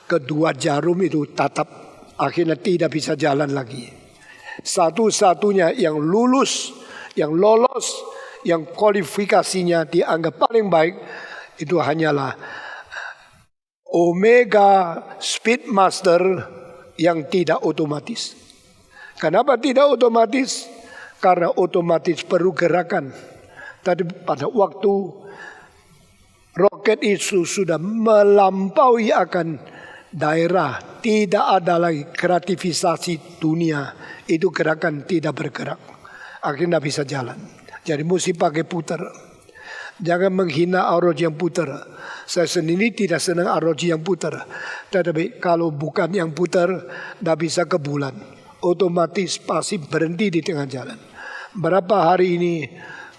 kedua jarum itu tatap, akhirnya tidak bisa jalan lagi. Satu-satunya yang lulus, yang lolos, yang kualifikasinya dianggap paling baik, itu hanyalah Omega Speedmaster yang tidak otomatis. Kenapa tidak otomatis? Karena otomatis perlu gerakan. Tadi pada waktu roket itu sudah melampaui akan daerah, tidak ada lagi kreativisasi dunia, itu gerakan tidak bergerak. Akhirnya bisa jalan. Jadi mesti pakai putar. Jangan menghina arloji yang putar. Saya sendiri tidak senang arloji yang putar. Tetapi kalau bukan yang putar, tidak bisa ke bulan. Otomatis pasti berhenti di tengah jalan. Berapa hari ini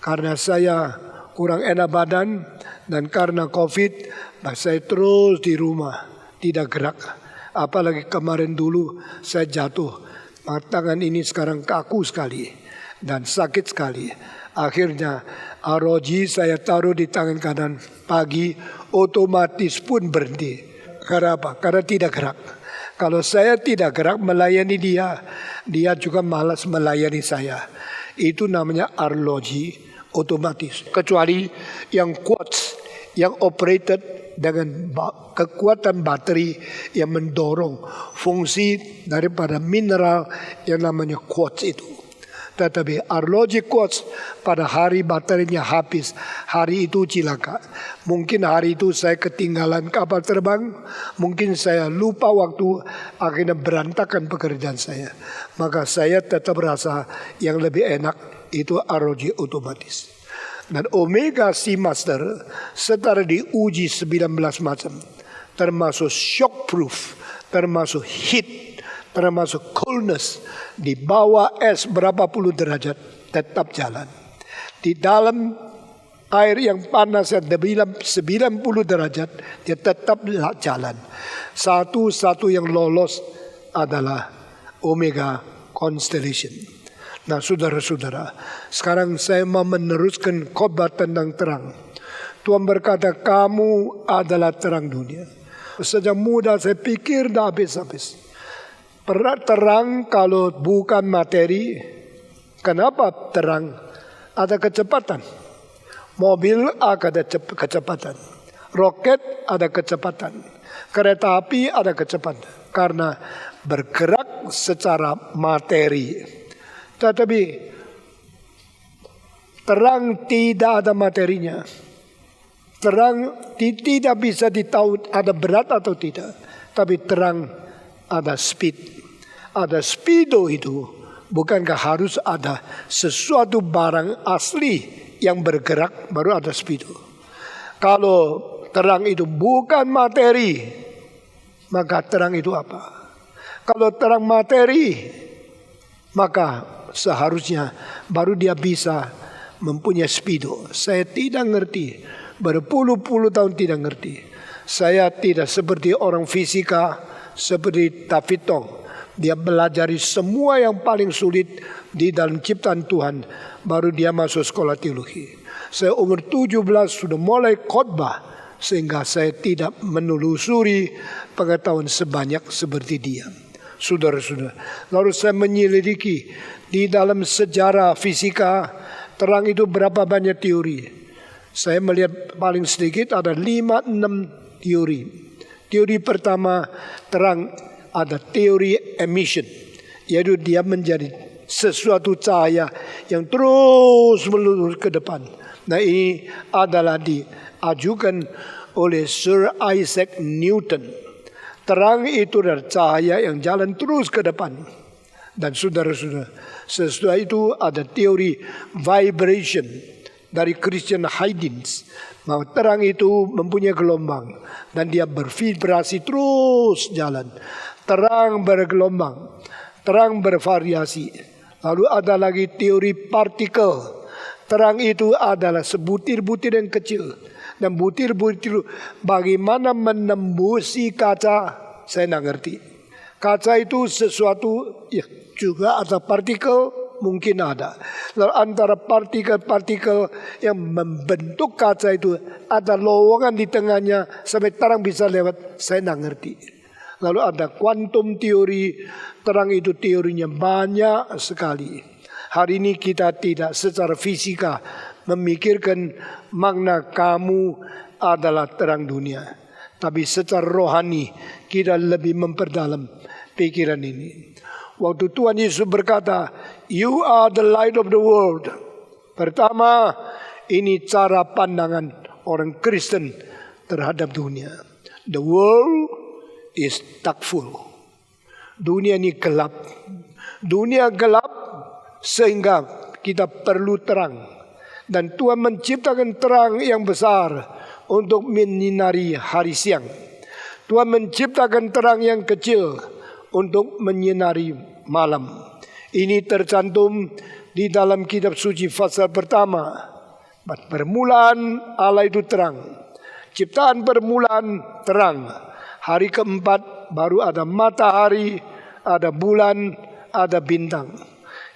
karena saya kurang enak badan dan karena COVID, saya terus di rumah, tidak gerak. Apalagi kemarin dulu saya jatuh. Tangan ini sekarang kaku sekali dan sakit sekali. Akhirnya arloji saya taruh di tangan kanan pagi, otomatis pun berhenti. Karena apa? Karena tidak gerak. Kalau saya tidak gerak melayani dia, dia juga malas melayani saya. Itu namanya arloji otomatis. Kecuali yang quartz, yang operated dengan kekuatan bateri yang mendorong fungsi daripada mineral yang namanya quartz itu. Tetapi arloji quartz pada hari baterainya habis, hari itu cilaka. Mungkin hari itu saya ketinggalan kapal terbang, mungkin saya lupa waktu, akhirnya berantakan pekerjaan saya. Maka saya tetap rasa yang lebih enak itu arloji otomatis. Dan Omega Seamaster setara diuji 19 macam, termasuk shockproof, termasuk heat, termasuk coolness. Di bawah es berapa puluh derajat tetap jalan. Di dalam air yang panas yang 90 derajat dia tetap jalan. Satu-satu yang lolos adalah Omega Constellation. Nah saudara-saudara, sekarang saya mau meneruskan khotbah tentang terang. Tuhan berkata, kamu adalah terang dunia. Sejak muda saya pikir dah habis-habis. Terang kalau bukan materi, kenapa terang? Ada kecepatan. Mobil ada kecepatan. Roket ada kecepatan. Kereta api ada kecepatan. Karena bergerak secara materi. Tetapi terang tidak ada materinya. Terang tidak bisa ditahu ada berat atau tidak. Tapi terang ada speed. Ada speedo itu. Bukankah harus ada sesuatu barang asli yang bergerak baru ada speedo. Kalau terang itu bukan materi, maka terang itu apa? Kalau terang materi, maka seharusnya baru dia bisa mempunyai speedo. Saya tidak ngerti, berpuluh-puluh tahun tidak ngerti. Saya tidak seperti orang fisika, seperti David Tong. Dia belajari semua yang paling sulit di dalam ciptaan Tuhan, baru dia masuk sekolah teologi. Saya umur 17 sudah mulai khotbah, sehingga saya tidak menelusuri pengetahuan sebanyak seperti dia. Saudara-saudara, lalu saya menyelidiki di dalam sejarah fisika, terang itu berapa banyak teori. Saya melihat paling sedikit ada 5-6 teori. Teori pertama, terang ada teori emission, yaitu dia menjadi sesuatu cahaya yang terus melurus ke depan. Nah ini adalah diajukan oleh Sir Isaac Newton. Terang itu adalah cahaya yang jalan terus ke depan. Dan saudara-saudara, sesudah itu ada teori vibration dari Christian Huygens. Bahwa terang itu mempunyai gelombang dan dia bervibrasi terus jalan. Terang bergelombang, terang bervariasi. Lalu ada lagi teori partikel. Terang itu adalah sebutir-butir yang kecil. Dan butir-butir bagaimana menembusi kaca, saya tidak ngerti. Kaca itu sesuatu, ya juga ada partikel, mungkin ada. Lalu antara partikel-partikel yang membentuk kaca itu, ada lowongan di tengahnya sampai terang bisa lewat, saya tidak ngerti. Lalu ada quantum teori, terang itu teorinya banyak sekali. Hari ini kita tidak secara fisika memikirkan makna kamu adalah terang dunia. Tapi secara rohani kita lebih memperdalam pikiran ini. Waktu Tuhan Yesus berkata, you are the light of the world. Pertama, ini cara pandangan orang Kristen terhadap dunia. The world is darkful. Dunia ini gelap. Dunia gelap sehingga kita perlu terang. Dan Tuhan menciptakan terang yang besar untuk menyinari hari siang. Tuhan menciptakan terang yang kecil untuk menyinari malam. Ini tercantum di dalam kitab suci pasal pertama. Permulaan Allah itu terang. Ciptaan permulaan terang. Hari keempat baru ada matahari, ada bulan, ada bintang.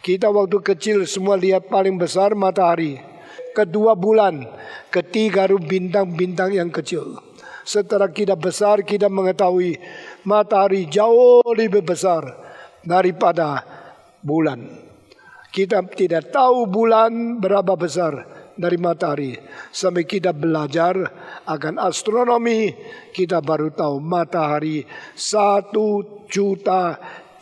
Kita waktu kecil semua lihat paling besar matahari. Kedua bulan, ketiga bintang-bintang yang kecil. Setelah kita besar, kita mengetahui matahari jauh lebih besar daripada bulan. Kita tidak tahu bulan berapa besar dari matahari. Sampai kita belajar akan astronomi, kita baru tahu matahari 1.300.000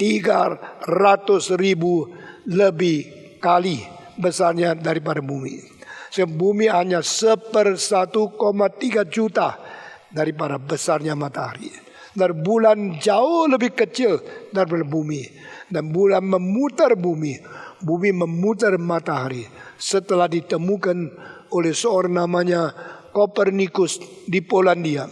lebih kali besarnya daripada bumi. Bumi hanya 1/1,3 juta daripada besarnya matahari. Dan bulan jauh lebih kecil daripada bumi. Dan bulan memutar bumi. Bumi memutar matahari. Setelah ditemukan oleh seorang namanya Kopernikus di Polandia.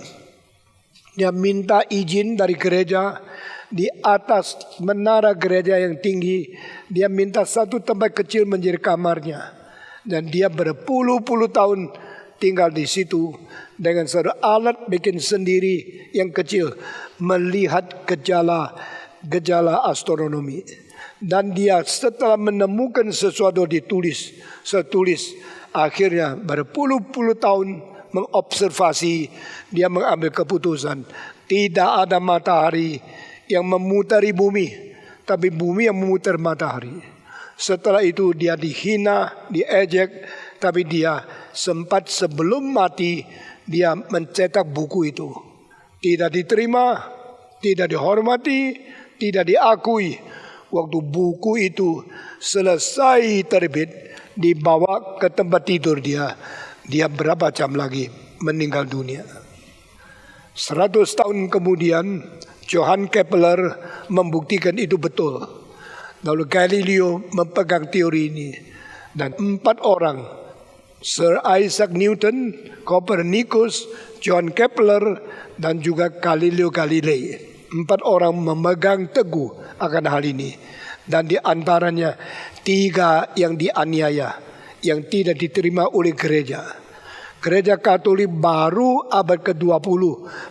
Dia minta izin dari gereja. Di atas menara gereja yang tinggi. Dia minta satu tempat kecil menjadi kamarnya. Dan dia berpuluh-puluh tahun tinggal di situ dengan satu alat bikin sendiri yang kecil melihat gejala astronomi. Dan dia setelah menemukan sesuatu ditulis, akhirnya berpuluh-puluh tahun mengobservasi, dia mengambil keputusan tidak ada matahari yang memutari bumi, tapi bumi yang memutar matahari. Setelah itu dia dihina, diejek, tapi dia sempat sebelum mati dia mencetak buku itu. Tidak diterima, tidak dihormati, tidak diakui. Waktu buku itu selesai terbit, dibawa ke tempat tidur dia berapa jam lagi meninggal dunia. 100 tahun kemudian Johann Kepler membuktikan itu betul. Lalu Galileo memegang teori ini. Dan 4 orang, Sir Isaac Newton, Copernicus, John Kepler, dan juga Galileo Galilei. 4 orang memegang teguh akan hal ini. Dan di antaranya 3 yang dianiaya, yang tidak diterima oleh gereja. Gereja Katolik baru abad ke-20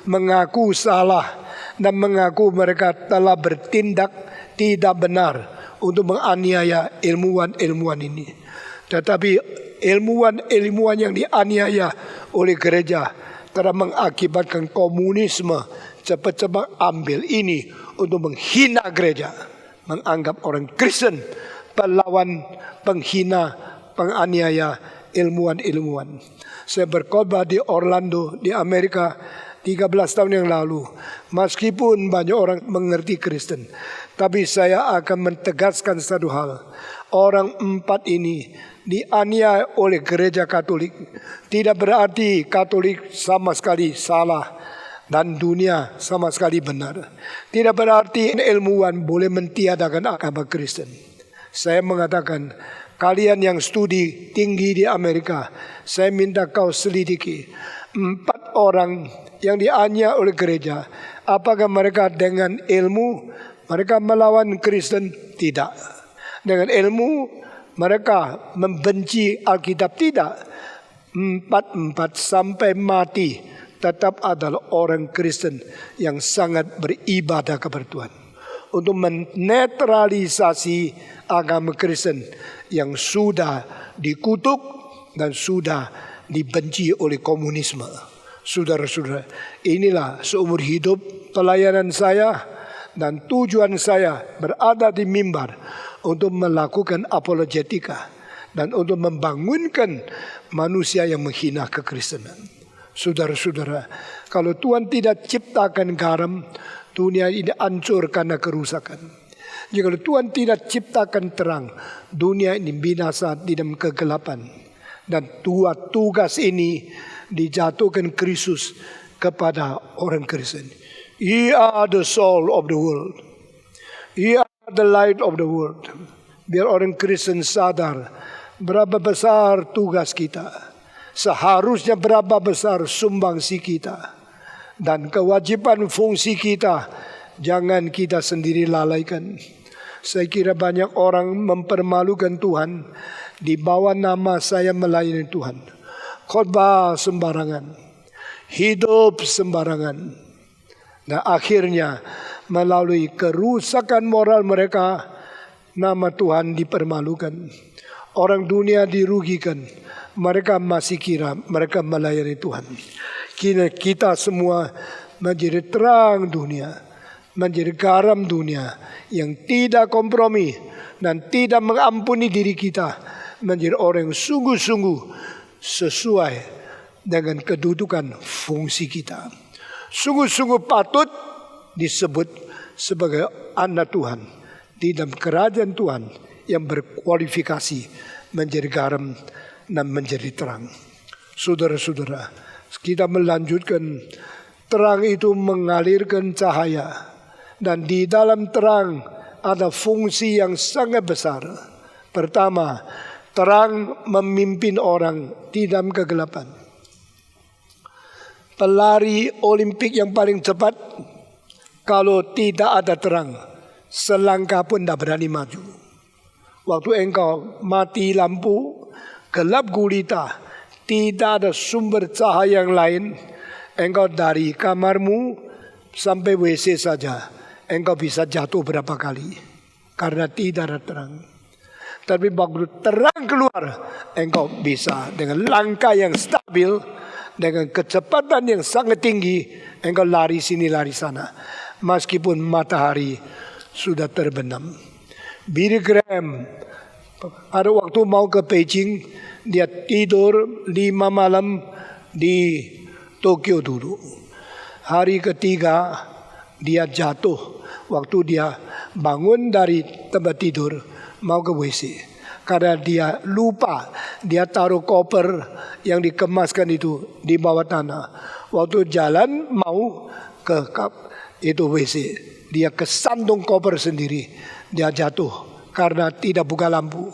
mengaku salah dan mengaku mereka telah bertindak tidak benar untuk menganiaya ilmuwan-ilmuwan ini. Tetapi ilmuwan-ilmuwan yang dianiaya oleh gereja telah mengakibatkan komunisme cepat-cepat ambil ini untuk menghina gereja. Menganggap orang Kristen pelawan, penghina, penganiaya ilmuwan-ilmuwan. Saya berkhotbah di Orlando, di Amerika 13 tahun yang lalu. Meskipun banyak orang mengerti Kristen, tapi saya akan mentegaskan satu hal. Orang 4 ini dianiaya oleh gereja Katolik. Tidak berarti Katolik sama sekali salah dan dunia sama sekali benar. Tidak berarti ilmuwan boleh mentiadakan agama Kristen. Saya mengatakan, kalian yang studi tinggi di Amerika, saya minta kau selidiki 4 orang yang dianiaya oleh gereja. Apakah mereka dengan ilmu mereka melawan Kristen? Tidak. Dengan ilmu mereka membenci Alkitab? Tidak. 4 sampai mati tetap adalah orang Kristen yang sangat beribadah kepada Tuhan. Untuk menetralisasi agama Kristen yang sudah dikutuk dan sudah dibenci oleh komunisme. Saudara-saudara, inilah seumur hidup pelayanan saya dan tujuan saya berada di mimbar untuk melakukan apologetika dan untuk membangunkan manusia yang menghina kekristenan. Saudara-saudara, kalau Tuhan tidak ciptakan garam, dunia ini hancur karena kerusakan. Jika Tuhan tidak ciptakan terang, dunia ini binasa di dalam kegelapan. Dan tugas ini dijatuhkan Kristus kepada orang Kristen. Ye are the soul of the world. Ye are the light of the world. Biar orang Kristen sadar berapa besar tugas kita, seharusnya berapa besar sumbangsi kita, dan kewajiban fungsi kita jangan kita sendiri lalaikan. Saya kira banyak orang mempermalukan Tuhan di bawah nama saya melayani Tuhan. Khotbah sembarangan, hidup sembarangan, dan akhirnya melalui kerusakan moral mereka, nama Tuhan dipermalukan. Orang dunia dirugikan, mereka masih kira mereka melayani Tuhan. Kita semua menjadi terang dunia, menjadi garam dunia yang tidak kompromi dan tidak mengampuni diri kita, menjadi orang yang sungguh-sungguh sesuai dengan kedudukan fungsi kita. Sungguh-sungguh patut disebut sebagai anak Tuhan di dalam kerajaan Tuhan yang berkualifikasi menjadi garam dan menjadi terang. Saudara-saudara, kita melanjutkan. Terang itu mengalirkan cahaya, dan di dalam terang ada fungsi yang sangat besar. Pertama, terang memimpin orang di dalam kegelapan. Pelari Olimpik yang paling cepat, kalau tidak ada terang, selangkah pun tidak berani maju. Waktu engkau mati lampu, gelap gulita, tidak ada sumber cahaya yang lain, engkau dari kamarmu sampai WC saja, engkau bisa jatuh berapa kali karena tidak ada terang. Tapi waktu terang keluar, engkau bisa dengan langkah yang stabil, dengan kecepatan yang sangat tinggi, engkau lari sini lari sana, meskipun matahari sudah terbenam. Billy Graham ada waktu mau ke Beijing, dia tidur 5 malam di Tokyo dulu. Hari ketiga dia jatuh waktu dia bangun dari tempat tidur mau ke WC. Karena dia lupa, dia taruh koper yang dikemaskan itu di bawah tanah. Waktu jalan mau ke itu WC, dia kesandung koper sendiri, dia jatuh karena tidak buka lampu.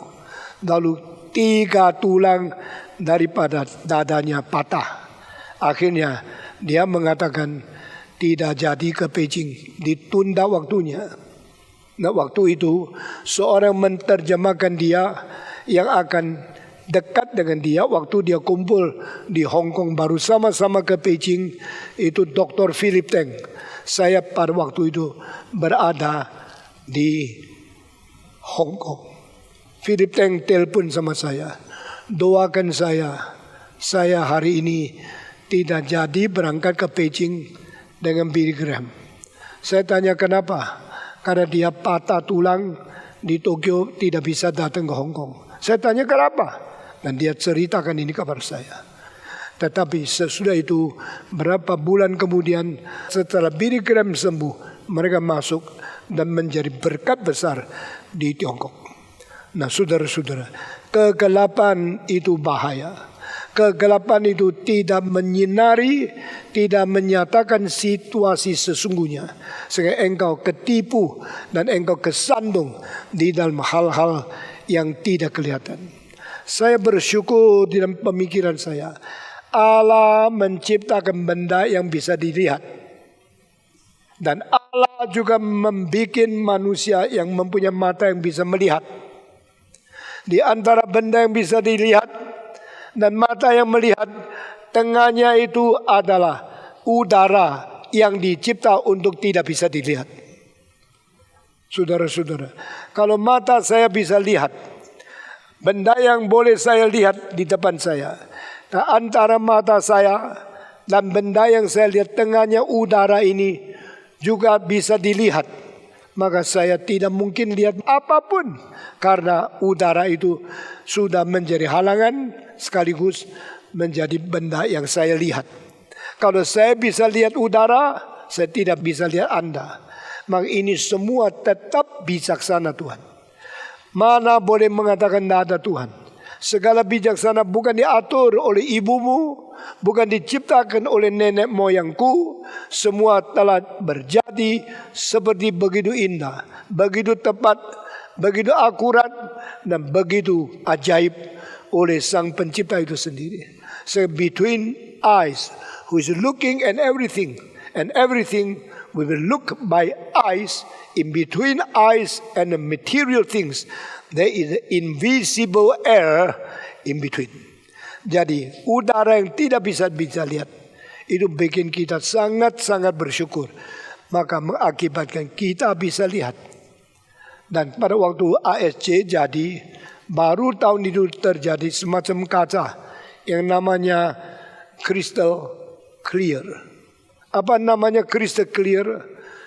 Lalu 3 tulang daripada dadanya patah. Akhirnya dia mengatakan tidak jadi ke Beijing, ditunda waktunya. Nah, waktu itu seorang menerjemahkan dia yang akan dekat dengan dia waktu dia kumpul di Hong Kong baru sama-sama ke Beijing, itu Dr. Philip Teng. Saya pada waktu itu berada di Hong Kong. Philip Teng telepon sama saya, doakan saya hari ini tidak jadi berangkat ke Beijing dengan Billy Graham. Saya tanya kenapa? Karena dia patah tulang di Tokyo, tidak bisa datang ke Hong Kong. Saya tanya kenapa? Dan dia ceritakan ini kepada saya. Tetapi sesudah itu berapa bulan kemudian setelah Billy Graham sembuh, mereka masuk dan menjadi berkat besar di Tiongkok. Nah, saudara-saudara, kegelapan itu bahaya. Kegelapan itu tidak menyinari, tidak menyatakan situasi sesungguhnya, sehingga engkau ketipu dan engkau kesandung di dalam hal-hal yang tidak kelihatan. Saya bersyukur di dalam pemikiran saya, Allah menciptakan benda yang bisa dilihat, dan Allah juga membuat manusia yang mempunyai mata yang bisa melihat. Di antara benda yang bisa dilihat dan mata yang melihat, tengahnya itu adalah udara yang dicipta untuk tidak bisa dilihat. Saudara-saudara, kalau mata saya bisa lihat, benda yang boleh saya lihat di depan saya, nah, antara mata saya dan benda yang saya lihat tengahnya udara ini juga bisa dilihat, maka saya tidak mungkin lihat apapun karena udara itu sudah menjadi halangan sekaligus menjadi benda yang saya lihat. Kalau saya bisa lihat udara, saya tidak bisa lihat Anda. Maka ini semua tetap bijaksana Tuhan. Mana boleh mengatakan tidak ada Tuhan? Segala bijaksana bukan diatur oleh ibumu, bukan diciptakan oleh nenek moyangku. Semua telah berjadi seperti begitu indah, begitu tepat, begitu akurat dan begitu ajaib oleh Sang Pencipta itu sendiri. So between eyes, who is looking and everything we will look by eyes. In between eyes and the material things, there is invisible air in between. Jadi udara yang tidak bisa lihat itu bikin kita sangat-sangat bersyukur. Maka mengakibatkan kita bisa lihat. Dan pada waktu ASC jadi, baru tahun itu terjadi semacam kaca yang namanya crystal clear. Apa namanya crystal clear?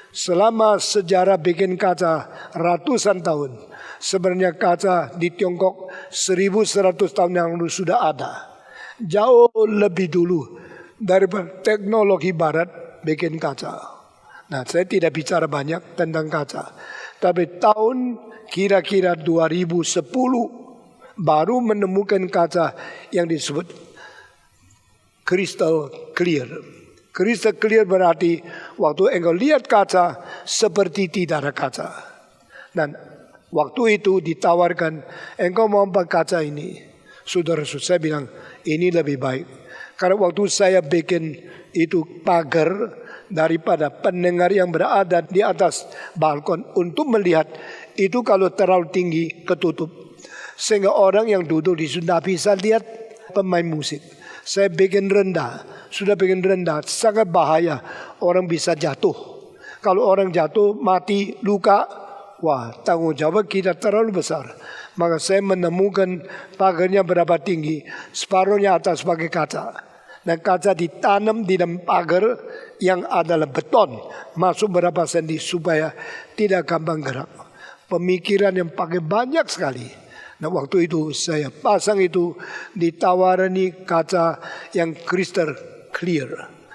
Selama sejarah bikin kaca ratusan tahun, sebenarnya kaca di Tiongkok 1100 tahun yang lalu sudah ada. Jauh lebih dulu daripada teknologi barat bikin kaca. Nah, saya tidak bicara banyak tentang kaca. Tapi tahun kira-kira 2010 baru menemukan kaca yang disebut crystal clear. Crystal clear berarti waktu engkau lihat kaca seperti tidak ada kaca. Dan waktu itu ditawarkan, engkau mau pakai kaca ini. Saudara-saudara, saya bilang ini lebih baik. Karena waktu saya bikin itu pagar daripada pendengar yang berada di atas balkon untuk melihat, itu kalau terlalu tinggi ketutup. Sehingga orang yang duduk di situ tidak bisa lihat pemain musik. Saya bikin rendah, sudah bikin rendah, sangat bahaya. Orang bisa jatuh. Kalau orang jatuh, mati, luka, wah, tanggung jawab kita terlalu besar. Maka saya menemukan pagarnya berapa tinggi, separuhnya atas pakai kaca. Dan kaca ditanam di dalam pagar yang adalah beton, masuk berapa senti supaya tidak gampang gerak. Pemikiran yang pakai banyak sekali. Nah, waktu itu saya pasang itu, ditawarani kaca yang crystal clear.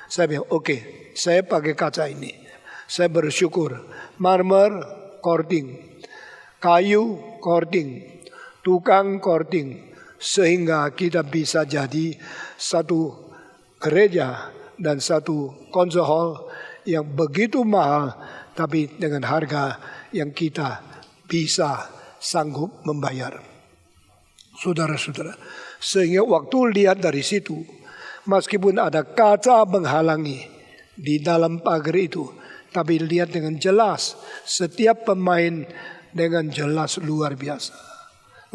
Saya bilang, oke, saya pakai kaca ini. Saya bersyukur. Marmer, coating. Kayu, coating. Tukang, coating. Sehingga kita bisa jadi satu gereja dan satu concert hall yang begitu mahal, tapi dengan harga yang kita bisa sanggup membayar. Saudara-saudara, sehingga waktu lihat dari situ, meskipun ada kaca menghalangi di dalam pagar itu, tapi lihat dengan jelas, setiap pemain dengan jelas luar biasa.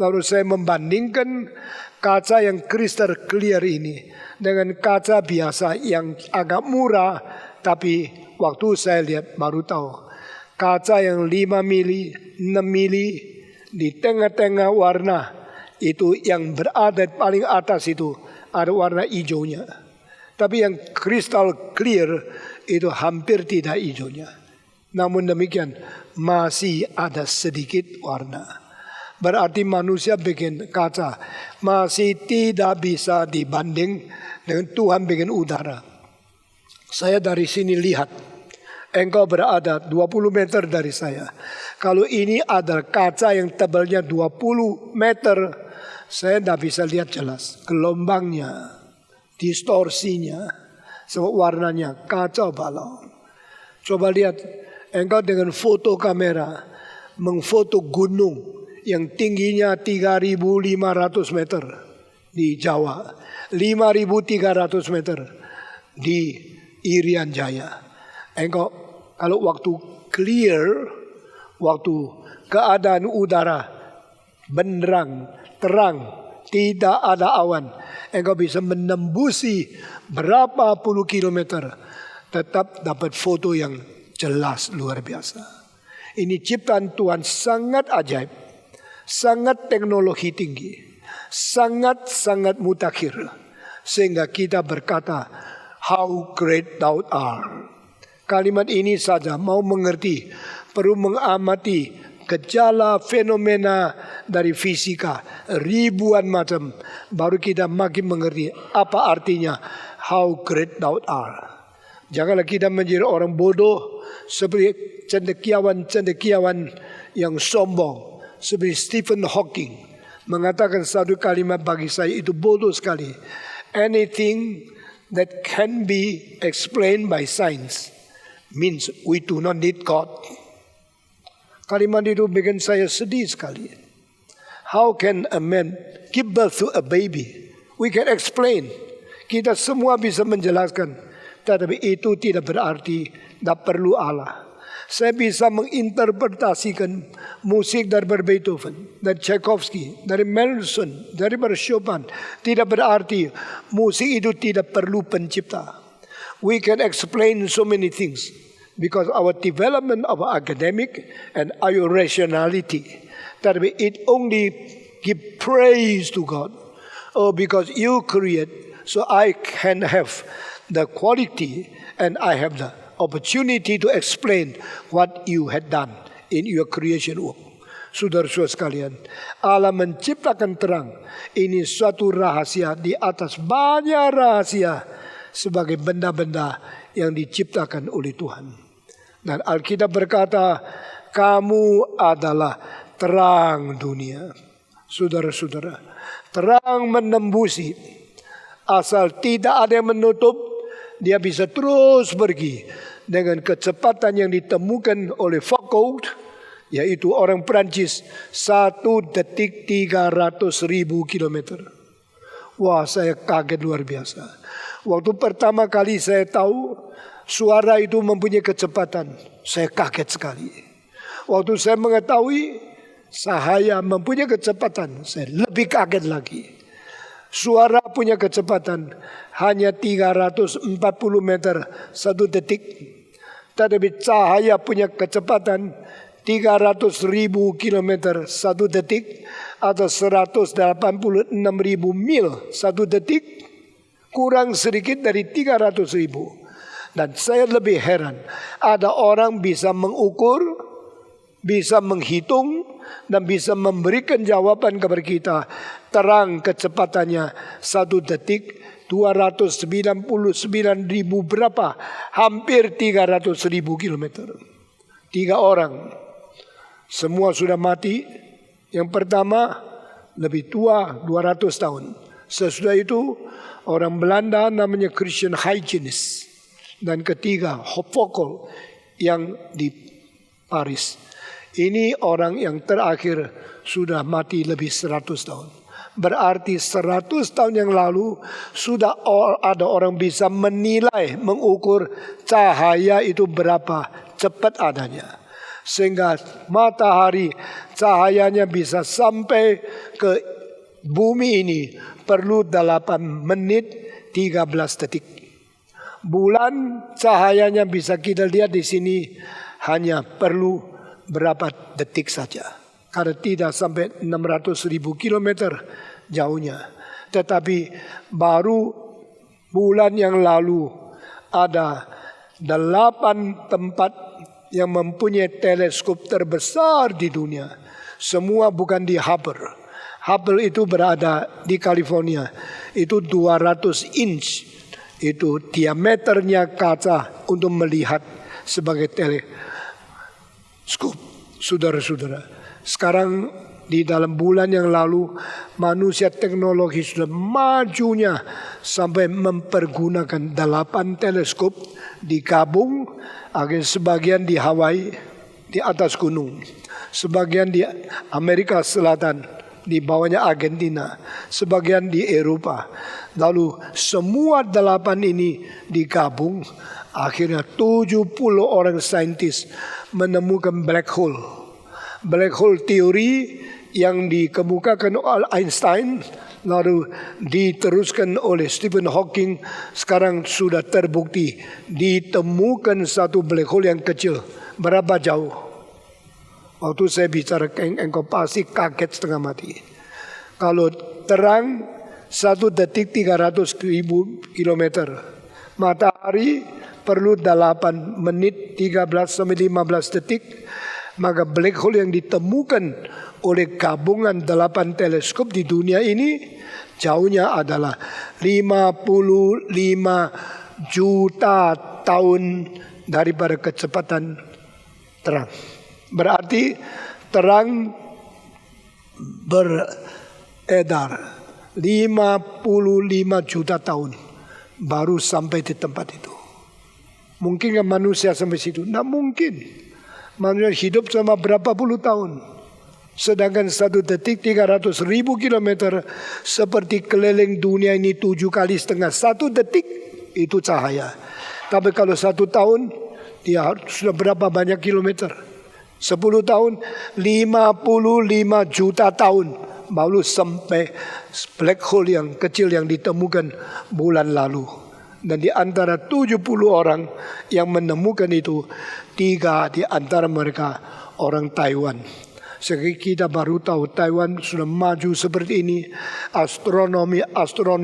Lalu saya membandingkan kaca yang crystal clear ini dengan kaca biasa yang agak murah, tapi waktu saya lihat baru tahu. Kaca yang 5 mili, 6 mili, di tengah-tengah warna, itu yang berada paling atas itu ada warna hijaunya. Tapi yang crystal clear itu hampir tidak hijaunya. Namun demikian masih ada sedikit warna. Berarti manusia bikin kaca masih tidak bisa dibanding dengan Tuhan bikin udara. Saya dari sini lihat, engkau berada 20 meter dari saya. Kalau ini ada kaca yang tebalnya 20 meter, saya tidak bisa lihat jelas. Gelombangnya, distorsinya, semua warnanya kacau balau. Coba lihat, engkau dengan foto kamera mengfoto gunung yang tingginya 3.500 meter di Jawa, 5.300 meter di Irian Jaya. Engkau kalau waktu clear, waktu keadaan udara benderang, terang, tidak ada awan, engkau bisa menembusi berapa puluh kilometer, tetap dapat foto yang jelas luar biasa. Ini ciptaan Tuhan sangat ajaib, sangat teknologi tinggi, sangat-sangat mutakhir, sehingga kita berkata, how great thou art. Kalimat ini saja mau mengerti, perlu mengamati gejala fenomena dari fisika ribuan macam, baru kita makin mengerti apa artinya how great thou art. Janganlah kita menjadi orang bodoh seperti cendekiawan yang sombong seperti Stephen Hawking mengatakan satu kalimat bagi saya itu bodoh sekali. Anything that can be explained by science means we do not need God. Kalimat itu bikin saya sedih sekali. How can a man give birth to a baby? We can explain. Kita semua bisa menjelaskan. Tetapi itu tidak berarti tidak perlu Allah. Saya bisa menginterpretasikan musik dari Beethoven, dari Tchaikovsky, dari Mendelssohn, dari Chopin. Tidak berarti musik itu tidak perlu pencipta. We can explain so many things because our development of academic and our rationality. That it only give praise to God. Oh, because you create, so I can have the quality and I have the opportunity to explain what you had done in your creation work. Saudara-saudara sekalian, Allah menciptakan terang. Ini suatu rahasia di atas banyak rahasia sebagai benda-benda yang diciptakan oleh Tuhan. Dan Alkitab berkata, kamu adalah terang dunia. Saudara-saudara, terang menembusi. Asal tidak ada yang menutup, dia bisa terus pergi dengan kecepatan yang ditemukan oleh Foucault, yaitu orang Perancis, 1 detik 300.000 kilometer. Wah, saya kaget luar biasa. Waktu pertama kali saya tahu suara itu mempunyai kecepatan, saya kaget sekali. Waktu saya mengetahui cahaya mempunyai kecepatan, saya lebih kaget lagi. Suara punya kecepatan hanya 340 meter 1 detik. Tetapi cahaya punya kecepatan 300.000 kilometer 1 detik atau 186.000 mil 1 detik. Kurang sedikit dari 300.000. Dan saya lebih heran, ada orang bisa mengukur, bisa menghitung, dan bisa memberikan jawaban kepada kita. Terang kecepatannya 1 detik 299.000 berapa? Hampir 300.000 kilometer. 3 orang. Semua sudah mati. Yang pertama lebih tua 200 tahun. Sesudah itu orang Belanda namanya Christian Huygens. Dan ketiga Foucault yang di Paris. Ini orang yang terakhir sudah mati lebih 100 tahun. Berarti 100 tahun yang lalu sudah ada orang bisa menilai, mengukur cahaya itu berapa cepat adanya. Sehingga matahari cahayanya bisa sampai ke bumi ini perlu 8 menit 13 detik. Bulan cahayanya bisa kita lihat di sini hanya perlu berapa detik saja. Karena tidak sampai 600.000 kilometer jauhnya. Tetapi baru bulan yang lalu ada 8 tempat yang mempunyai teleskop terbesar di dunia. Semua bukan di Hubble. Hubble itu berada di California. Itu 200 inch. Itu diameternya kaca untuk melihat sebagai teleskop. Saudara-saudara. Sekarang di dalam bulan yang lalu manusia teknologi sudah majunya sampai mempergunakan 8 teleskop digabung, agar sebagian di Hawaii di atas gunung, sebagian di Amerika Selatan di bawahnya Argentina, sebagian di Eropa. Lalu semua 8 ini digabung, akhirnya 70 orang saintis menemukan black hole. Black hole teori yang dikemukakan oleh Einstein lalu diteruskan oleh Stephen Hawking, sekarang sudah terbukti ditemukan satu black hole yang kecil. Berapa jauh? Waktu saya bicara engkau pasti kaget setengah mati. Kalau terang 1 detik 300.000 kilometer, matahari perlu 8 menit 13 sampai 15 detik. Maka black hole yang ditemukan oleh gabungan 8 teleskop di dunia ini jauhnya adalah 55 juta tahun daripada kecepatan terang. Berarti terang beredar 55 juta tahun baru sampai di tempat itu. Mungkin manusia sampai situ? Tidak mungkin. Manusia hidup selama berapa puluh tahun. Sedangkan 1 detik 300.000 kilometer seperti keliling dunia ini 7,5 kali. 1 detik itu cahaya. Tapi kalau 1 tahun dia sudah berapa banyak kilometer? 10 tahun 55 juta tahun baru sampai black hole yang kecil yang ditemukan bulan lalu. Dan di antara 70 orang yang menemukan itu, 3 di antara mereka orang Taiwan. Sehingga kita baru tahu Taiwan sudah maju seperti ini. Astronomi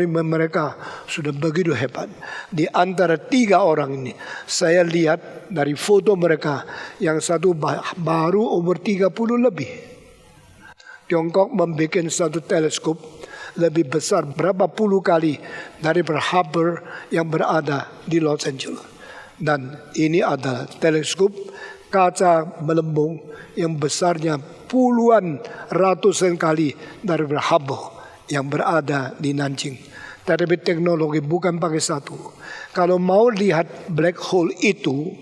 mereka sudah begitu hebat. Di antara 3 orang ini, saya lihat dari foto mereka, yang satu baru umur 30 lebih. Tiongkok membuat satu teleskop lebih besar berapa puluh kali dari Hubble yang berada di Los Angeles. Dan ini adalah teleskop kaca melembung yang besarnya puluhan ratusan kali dari Hubble yang berada di Nanjing. Tapi teknologi bukan pakai satu. Kalau mau lihat black hole itu,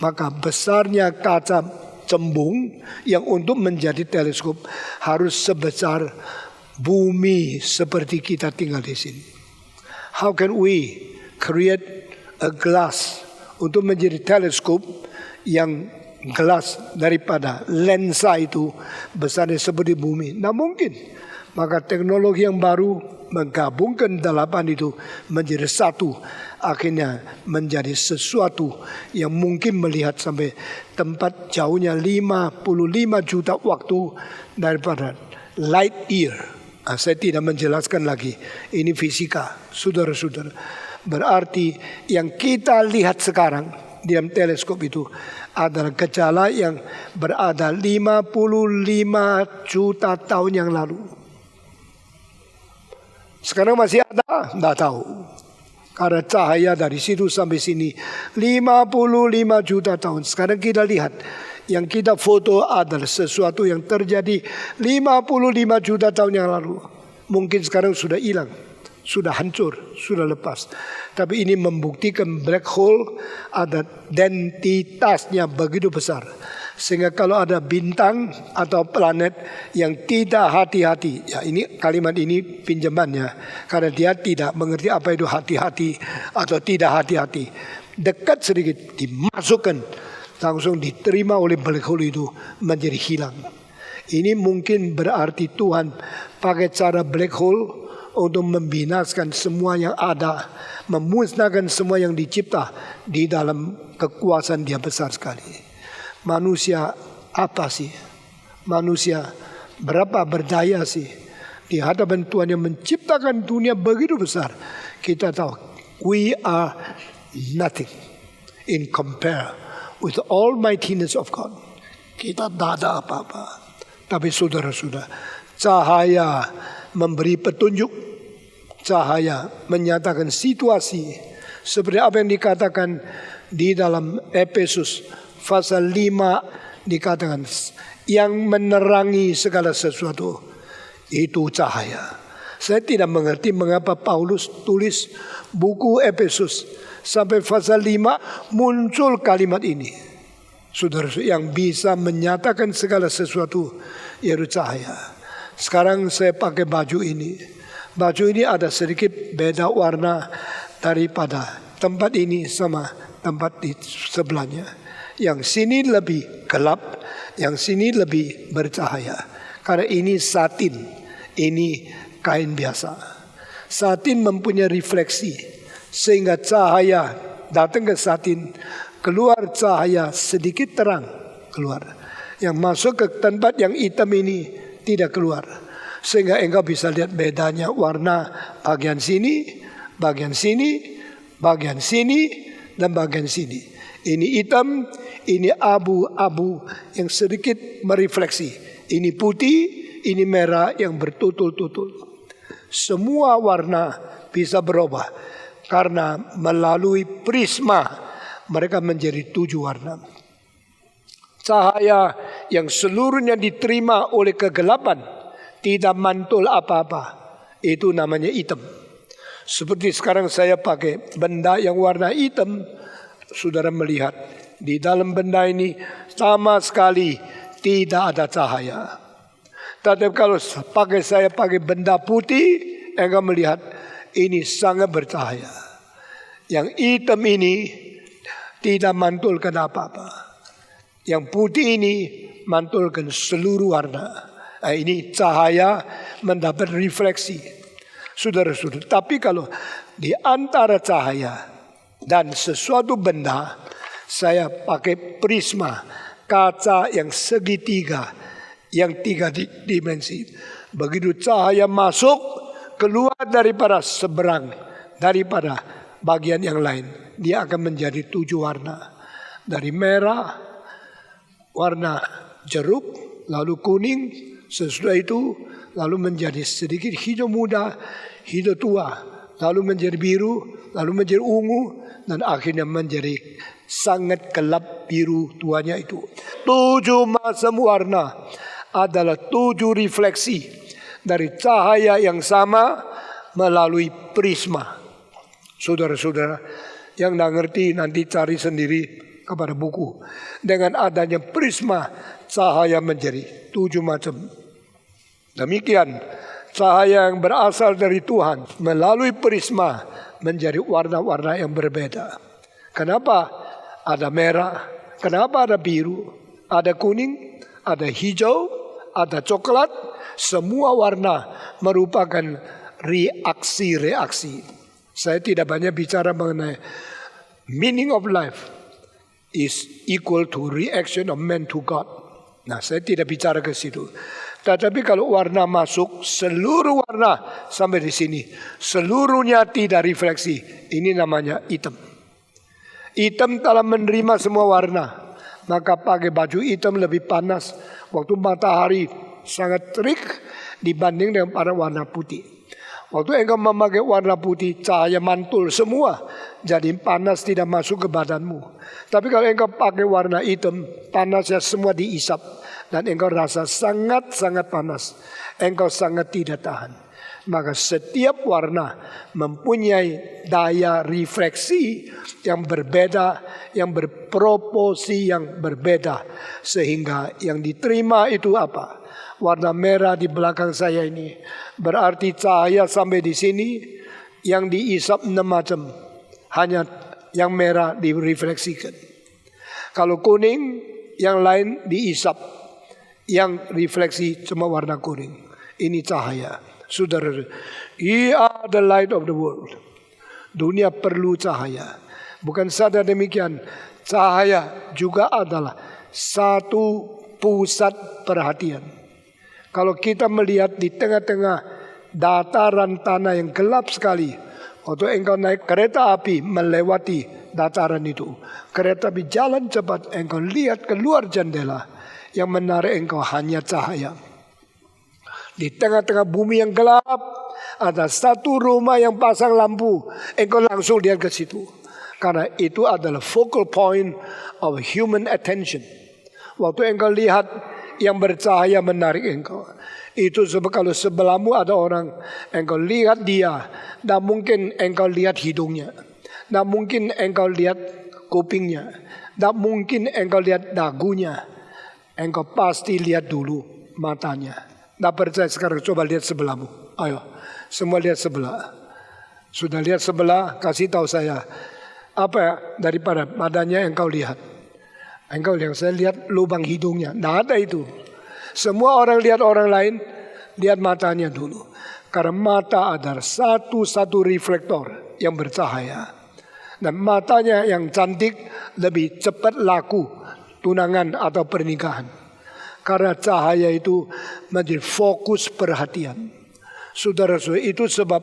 maka besarnya kaca cembung yang untuk menjadi teleskop harus sebesar bumi seperti kita tinggal di sini. How can we create a glass untuk menjadi teleskop yang gelas daripada lensa itu besarnya seperti bumi? Tidak mungkin. Maka teknologi yang baru menggabungkan 8 itu menjadi satu. Akhirnya menjadi sesuatu yang mungkin melihat sampai tempat jauhnya 55 juta waktu daripada light year. Saya tidak menjelaskan lagi. Ini fisika, saudara-saudara. Berarti yang kita lihat sekarang di dalam teleskop itu adalah gejala yang berada 55 juta tahun yang lalu. Sekarang masih ada? Tidak tahu. Karena cahaya dari situ sampai sini 55 juta tahun. Sekarang kita lihat, yang kita foto adalah sesuatu yang terjadi 55 juta tahun yang lalu. Mungkin sekarang sudah hilang, sudah hancur, sudah lepas. Tapi ini membuktikan black hole ada densitasnya begitu besar. Sehingga kalau ada bintang atau planet yang tidak hati-hati, ya ini kalimat ini pinjamannya, karena dia tidak mengerti apa itu hati-hati atau tidak hati-hati. Dekat sedikit dimasukkan, langsung diterima oleh black hole itu menjadi hilang. Ini mungkin berarti Tuhan pakai cara black hole untuk membinaskan semua yang ada, memusnahkan semua yang dicipta di dalam kekuasaan Dia besar sekali. Manusia apa sih? Manusia berapa berdaya sih? Di hadapan Tuhan yang menciptakan dunia begitu besar, kita tahu we are nothing in compare with the almightiness of God. Kita tidak ada apa-apa. Tapi saudara-saudara, cahaya memberi petunjuk, cahaya menyatakan situasi, seperti apa yang dikatakan di dalam Efesus pasal 5, dikatakan yang menerangi segala sesuatu itu cahaya. Saya tidak mengerti mengapa Paulus tulis buku Efesus sampai pasal 5 muncul kalimat ini. Saudara, yang bisa menyatakan segala sesuatu yaitu cahaya. Sekarang saya pakai baju ini. Baju ini ada sedikit beda warna daripada tempat ini sama tempat di sebelahnya. Yang sini lebih gelap, yang sini lebih bercahaya. Karena ini satin, ini kain biasa. Satin mempunyai refleksi, sehingga cahaya datang ke satin, keluar cahaya sedikit terang keluar. Yang masuk ke tempat yang hitam ini tidak keluar. Sehingga engkau bisa lihat bedanya warna bagian sini, bagian sini, bagian sini, dan bagian sini. Ini hitam, ini abu-abu yang sedikit merefleksi. Ini putih, ini merah yang bertutul-tutul. Semua warna bisa berubah karena melalui prisma mereka menjadi 7 warna. Cahaya yang seluruhnya diterima oleh kegelapan, tidak mantul apa-apa, itu namanya hitam. Seperti sekarang saya pakai benda yang warna hitam, saudara melihat Di dalam benda ini sama sekali tidak ada cahaya. Tetapi kalau saya pakai benda putih, engkau melihat ini sangat bercahaya. Yang hitam ini tidak mantulkan apa-apa. Yang putih ini mantulkan seluruh warna. Ini cahaya mendapat refleksi. Saudara-saudara, tapi kalau di antara cahaya dan sesuatu benda, saya pakai prisma, kaca yang segitiga, yang 3 dimensi. Begitu cahaya masuk, keluar daripada seberang, daripada bagian yang lain, dia akan menjadi 7 warna. Dari merah, warna jeruk, lalu kuning, sesudah itu lalu menjadi sedikit hijau muda, hijau tua, lalu menjadi biru, lalu menjadi ungu, dan akhirnya menjadi sangat gelap biru tuanya itu. 7 macam warna adalah 7 refleksi dari cahaya yang sama melalui prisma. Saudara-saudara yang tidak ngerti nanti cari sendiri kepada buku. Dengan adanya prisma, cahaya menjadi 7 macam. Demikian cahaya yang berasal dari Tuhan melalui prisma menjadi warna-warna yang berbeda. Kenapa ada merah? Kenapa ada biru? Ada kuning? Ada hijau? Ada coklat? Semua warna merupakan reaksi-reaksi. Saya tidak banyak bicara mengenai meaning of life is equal to reaction of man to God. Nah, saya tidak bicara ke situ. Tetapi kalau warna masuk, seluruh warna sampai di sini, seluruhnya tidak refleksi. Ini namanya hitam. Hitam telah menerima semua warna. Maka pakai baju hitam lebih panas. Waktu matahari sangat terik dibanding dengan pada warna putih. Waktu engkau memakai warna putih, cahaya mantul semua. Jadi panas tidak masuk ke badanmu. Tapi kalau engkau pakai warna hitam, panasnya semua diisap. Dan engkau rasa sangat-sangat panas. Engkau sangat tidak tahan. Maka setiap warna mempunyai daya refleksi yang berbeda, yang berproporsi yang berbeda. Sehingga yang diterima itu apa? Warna merah di belakang saya ini berarti cahaya sampai di sini, yang diisap 6 macam, hanya yang merah direfleksikan. Kalau kuning, yang lain diisap, yang refleksi cuma warna kuning. Ini cahaya. Saudara, you are the light of the world. Dunia perlu cahaya. Bukan saja demikian, cahaya juga adalah satu pusat perhatian. Kalau kita melihat di tengah-tengah dataran tanah yang gelap sekali, waktu engkau naik kereta api melewati dataran itu, kereta api jalan cepat, engkau lihat keluar jendela, yang menarik engkau hanya cahaya. Di tengah-tengah bumi yang gelap, ada satu rumah yang pasang lampu, engkau langsung lihat ke situ. Karena itu adalah focal point of human attention. Waktu engkau lihat yang bercahaya menarik engkau. Itu sebab kalau sebelahmu ada orang, engkau lihat dia, tidak mungkin engkau lihat hidungnya, tidak mungkin engkau lihat kupingnya, tidak mungkin engkau lihat dagunya. Engkau pasti lihat dulu matanya. Tidak percaya sekarang coba lihat sebelahmu. Ayo, semua lihat sebelah. Sudah lihat sebelah, kasih tahu saya. Apa daripada badannya engkau lihat? Engkau lihat, saya lihat lubang hidungnya. Tidak ada itu. Semua orang lihat orang lain, lihat matanya dulu. Karena mata adalah satu-satu reflektor yang bercahaya. Dan matanya yang cantik lebih cepat laku tunangan atau pernikahan. Karena cahaya itu menjadi fokus perhatian. Saudara-saudara, itu sebab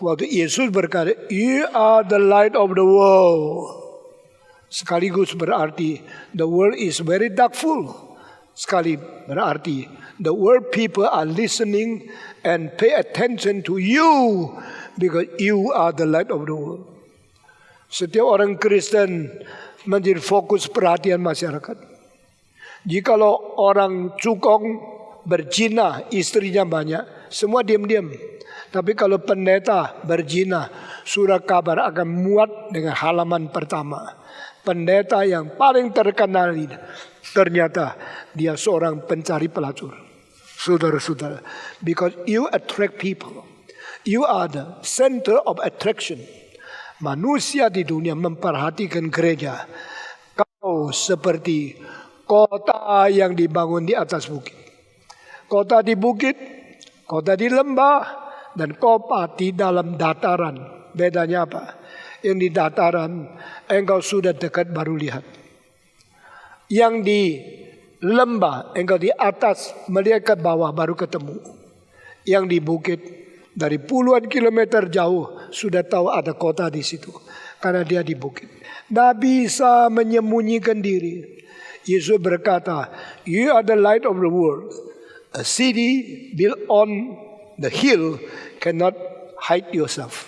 waktu Yesus berkata, you are the light of the world. Sekaligus berarti the world is very darkful. Sekali berarti the world people are listening and pay attention to you because you are the light of the world. Setiap orang Kristen menjadi fokus perhatian masyarakat. Jikalau orang cukong berzina, istrinya banyak, semua diam-diam. Tapi kalau pendeta berzina, surat kabar akan muat dengan halaman pertama. Pendeta yang paling terkenal ini, ternyata dia seorang pencari pelacur. Saudara-saudara, because you attract people. You are the center of attraction. Manusia di dunia memperhatikan gereja. Kau seperti kota yang dibangun di atas bukit. Kota di bukit, kota di lembah, dan kota di dalam dataran. Bedanya apa? Yang di dataran, engkau sudah dekat baru lihat. Yang di lembah, engkau di atas melihat ke bawah baru ketemu. Yang di bukit, dari puluhan kilometer jauh sudah tahu ada kota di situ. Karena dia di bukit. Tidak bisa menyembunyikan diri. Yesus berkata, you are the light of the world. A city built on the hill cannot hide yourself.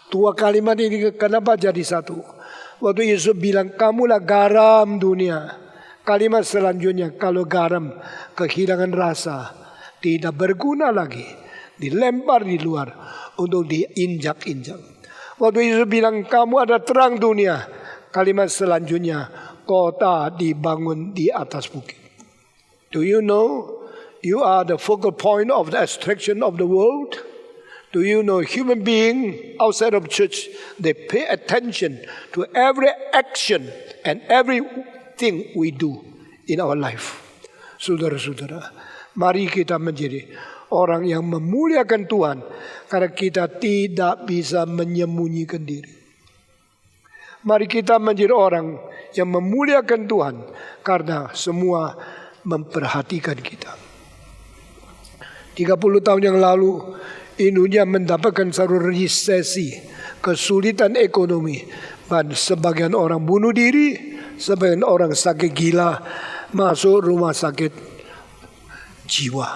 Dua kalimat ini kenapa jadi satu? Waktu Yesus bilang, kamulah garam dunia. Kalimat selanjutnya, kalau garam kehilangan rasa, tidak berguna lagi. Dilempar di luar untuk diinjak-injak. Waktu Yesus bilang, kamu ada terang dunia. Kalimat selanjutnya, kota dibangun di atas bukit. Do you know you are the focal point of the attraction of the world? Do you know human being outside of church, they pay attention to every action and everything we do in our life. Saudara-saudara, mari kita menjadi orang yang memuliakan Tuhan karena kita tidak bisa menyembunyikan diri. Mari kita menjadi orang yang memuliakan Tuhan karena semua memperhatikan kita. 30 tahun yang lalu Indonesia mendapatkan satu resesi, kesulitan ekonomi, dan sebagian orang bunuh diri, sebagian orang sakit gila, masuk rumah sakit jiwa.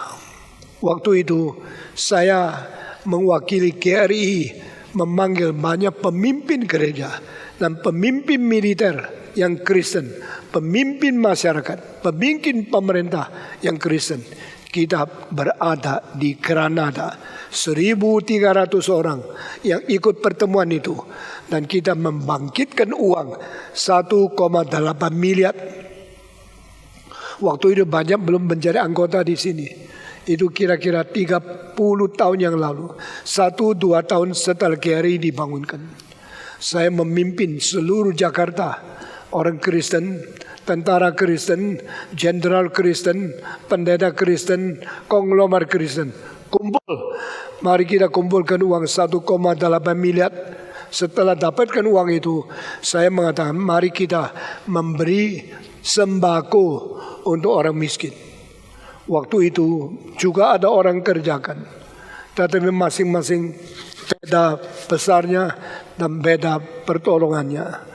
Waktu itu saya mewakili GRI memanggil banyak pemimpin gereja dan pemimpin militer yang Kristen, pemimpin masyarakat, pemimpin pemerintah yang Kristen. Kita berada di Granada, 1.300 orang yang ikut pertemuan itu. Dan kita membangkitkan uang 1,8 miliar. Waktu itu banyak belum menjadi anggota di sini. Itu kira-kira 30 tahun yang lalu. 1-2 tahun setelah GRI dibangunkan. Saya memimpin seluruh Jakarta. Orang Kristen, tentara Kristen, jenderal Kristen, pendeta Kristen, konglomerat Kristen. Kumpul. Mari kita kumpulkan uang 1,8 miliar. Setelah dapatkan uang itu, saya mengatakan mari kita memberi sembako untuk orang miskin. Waktu itu juga ada orang kerjakan. Tetapi masing-masing beda besarnya dan beda pertolongannya.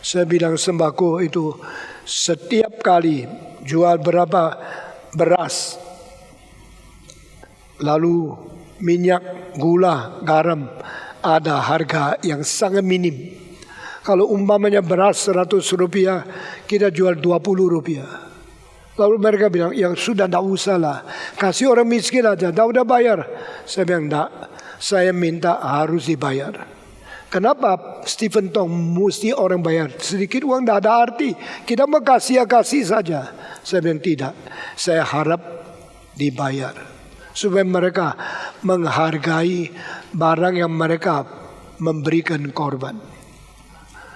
Saya bilang sembako itu setiap kali jual berapa beras, lalu minyak, gula, garam, ada harga yang sangat minim. Kalau umpamanya beras 100 rupiah, kita jual 20 rupiah. Lalu mereka bilang, yang sudah tidak usah lah, kasih orang miskin aja, udah bayar. Saya bilang, tidak, saya minta harus dibayar. Kenapa Stephen Tong mesti orang bayar? Sedikit uang tidak ada arti. Kita mau kasih saja. Saya bilang tidak. Saya harap dibayar. Supaya mereka menghargai barang yang mereka memberikan korban.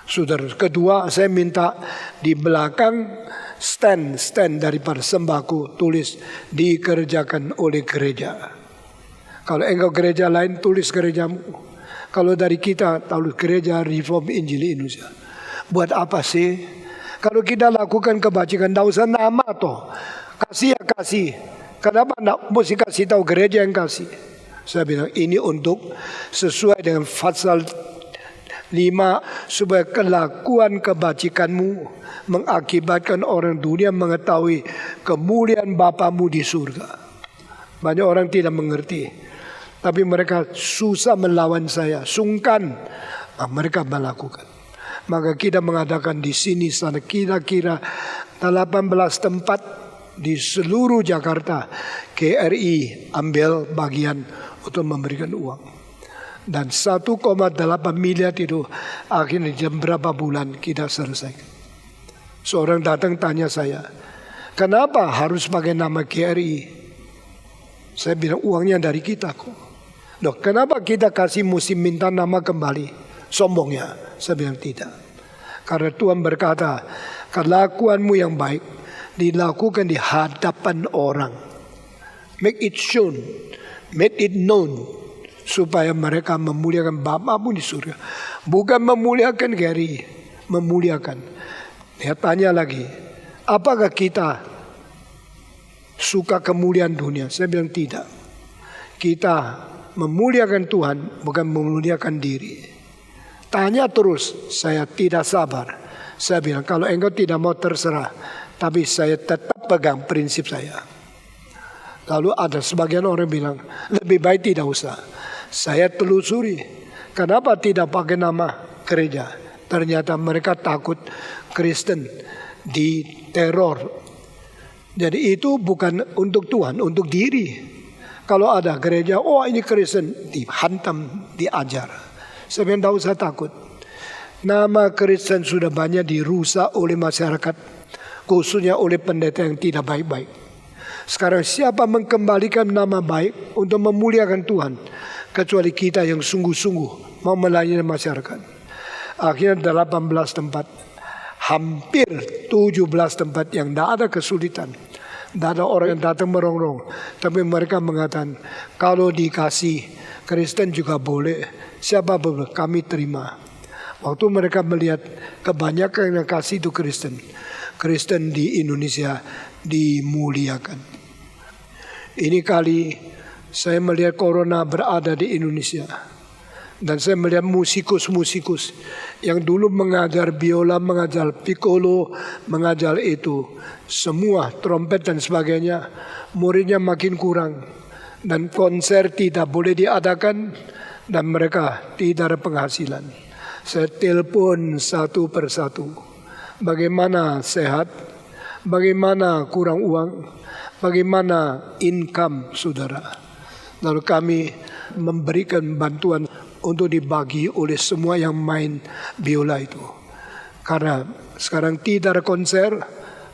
Saudara, kedua saya minta di belakang stand daripada sembako tulis dikerjakan oleh gereja. Kalau engkau gereja lain tulis gerejamu. Kalau dari kita tahu gereja Reform Injil Indonesia. Buat apa sih? Kalau kita lakukan kebajikan, tidak usah nama toh. Kasih. Kenapa tidak mesti kasih tahu gereja yang kasih? Saya bilang ini untuk sesuai dengan pasal 5 supaya kelakuan kebajikanmu mengakibatkan orang dunia mengetahui kemuliaan Bapamu di surga. Banyak orang tidak mengerti. Tapi mereka susah melawan saya, sungkan. Mereka melakukan. Maka kita mengadakan di sini sana kira-kira 18 tempat di seluruh Jakarta, KRI ambil bagian untuk memberikan uang. Dan 1,8 miliar itu akhirnya dalam berapa bulan kita selesai. Seorang datang tanya saya, kenapa harus pakai nama KRI? Saya bilang uangnya dari kita kok. Loh, kenapa kita kasih mesti minta nama kembali? Sombongnya. Saya bilang tidak. Karena Tuhan berkata, kelakuanmu yang baik dilakukan di hadapan orang. Make it shown, make it known, supaya mereka memuliakan Bapamu di surga. Bukan memuliakan KRI, memuliakan. Dia tanya lagi, apakah kita suka kemuliaan dunia? Saya bilang tidak. Kita memuliakan Tuhan, bukan memuliakan diri. Tanya terus, saya tidak sabar. Saya bilang, kalau engkau tidak mau terserah, tapi saya tetap pegang prinsip saya. Lalu ada sebagian orang bilang, lebih baik tidak usah. Saya telusuri, kenapa tidak pakai nama gereja? Ternyata mereka takut Kristen diteror. Jadi itu bukan untuk Tuhan, untuk diri. Kalau ada gereja, oh ini Kristen, dihantam, diajar. Saya bilang, tidak usah takut. Nama Kristen sudah banyak dirusak oleh masyarakat, khususnya oleh pendeta yang tidak baik-baik. Sekarang siapa mengembalikan nama baik untuk memuliakan Tuhan, kecuali kita yang sungguh-sungguh mau melayani masyarakat. Akhirnya 18 tempat, hampir 17 tempat yang tidak ada kesulitan. Tidak ada orang yang datang merongrong. Tapi mereka mengatakan, kalau dikasih Kristen juga boleh. Siapa boleh, kami terima. Waktu mereka melihat kebanyakan yang kasih itu Kristen. Kristen di Indonesia dimuliakan. Ini kali saya melihat corona berada di Indonesia. Dan saya melihat musikus-musikus yang dulu mengajar biola, mengajar piccolo, mengajar itu. Semua trompet dan sebagainya, muridnya makin kurang. Dan konser tidak boleh diadakan dan mereka tidak ada penghasilan. Saya telepon satu persatu. Bagaimana sehat? Bagaimana kurang uang? Bagaimana income saudara? Lalu kami memberikan bantuan untuk dibagi oleh semua yang main biola itu. Karena sekarang tidak ada konser,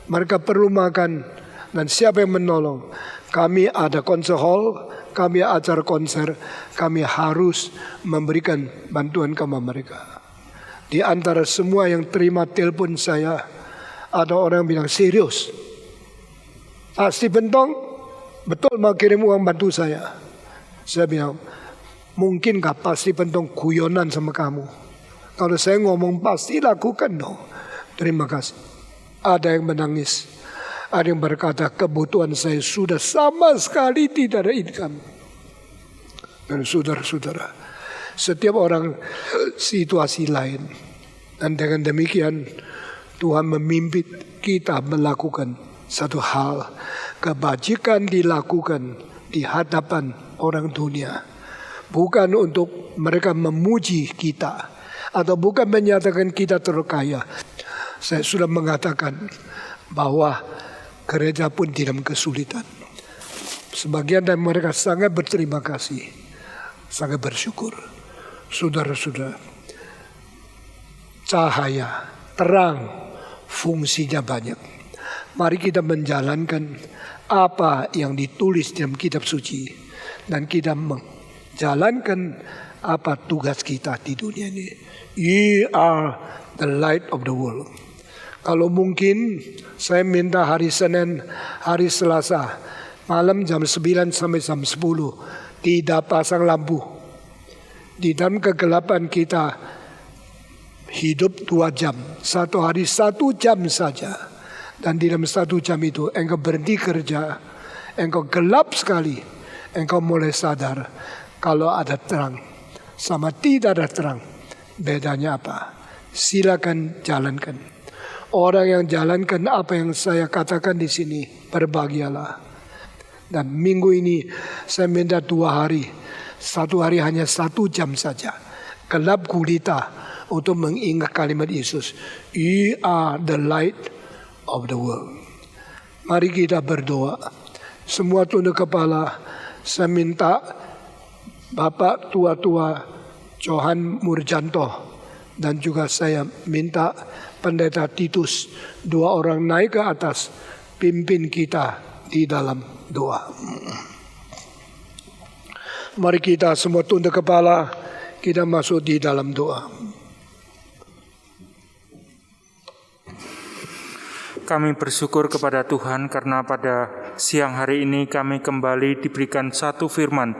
mereka perlu makan. Dan siapa yang menolong? Kami ada konser hall, kami acara konser, kami harus memberikan bantuan kepada mereka. Di antara semua yang terima telepon saya, ada orang bilang, serius? Pasti Bentong, betul mau kirim uang bantu saya? Saya bilang, mungkinkah pasti Bentong guyonan sama kamu? Kalau saya ngomong pasti lakukan dong. Terima kasih. Ada yang menangis. Ada yang berkata kebutuhan saya sudah sama sekali tidak ada income. Dan saudara-saudara, setiap orang situasi lain. Dan dengan demikian Tuhan memimpin kita melakukan satu hal. Kebajikan dilakukan di hadapan orang dunia. Bukan untuk mereka memuji kita. Atau bukan menyatakan kita terkaya. Saya sudah mengatakan bahwa gereja pun dalam kesulitan. Sebagian dari mereka sangat berterima kasih. Sangat bersyukur. Saudara-saudara, cahaya, terang, fungsinya banyak. Mari kita menjalankan apa yang ditulis dalam kitab suci. Dan kita menjalankan apa tugas kita di dunia ini. Ye are the light of the world. Kalau mungkin saya minta hari Senin, hari Selasa, malam jam 9 sampai jam 10 tidak pasang lampu. Di dalam kegelapan kita hidup 2 jam. Satu hari 1 jam saja. Dan di dalam 1 jam itu engkau berhenti kerja. Engkau gelap sekali. Engkau mulai sadar kalau ada terang sama tidak ada terang. Bedanya apa? Silakan jalankan. Orang yang jalankan apa yang saya katakan di sini, berbahagialah. Dan minggu ini saya minta 2 hari. 1 hari hanya 1 jam saja. Gelap gulita untuk mengingat kalimat Yesus. You are the light of the world. Mari kita berdoa. Semua tunduk kepala. Saya minta Bapak tua-tua Johan Murjanto dan juga saya minta Pendeta Titus, 2 orang naik ke atas, pimpin kita di dalam doa. Mari kita semua tunduk kepala, kita masuk di dalam doa. Kami bersyukur kepada Tuhan karena pada siang hari ini kami kembali diberikan satu firman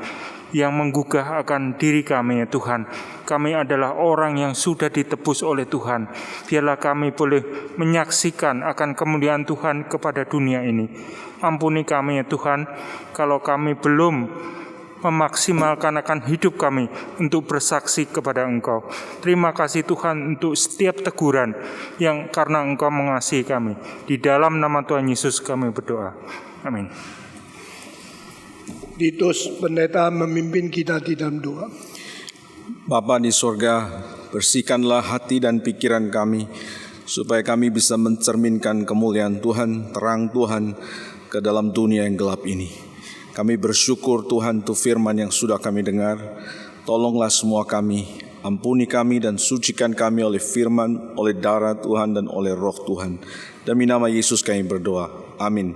yang menggugah akan diri kami, ya Tuhan. Kami adalah orang yang sudah ditebus oleh Tuhan. Biarlah kami boleh menyaksikan akan kemuliaan Tuhan kepada dunia ini. Ampuni kami, ya Tuhan, kalau kami belum memaksimalkan akan hidup kami untuk bersaksi kepada Engkau. Terima kasih Tuhan untuk setiap teguran yang karena Engkau mengasihi kami. Di dalam nama Tuhan Yesus kami berdoa. Amin. Titus pendeta memimpin kita di dalam doa. Bapa di sorga, bersihkanlah hati dan pikiran kami, supaya kami bisa mencerminkan kemuliaan Tuhan, terang Tuhan ke dalam dunia yang gelap ini. Kami bersyukur Tuhan untuk firman yang sudah kami dengar. Tolonglah semua kami, ampuni kami dan sucikan kami oleh firman, oleh darah Tuhan dan oleh roh Tuhan. Demi nama Yesus kami berdoa. Amin.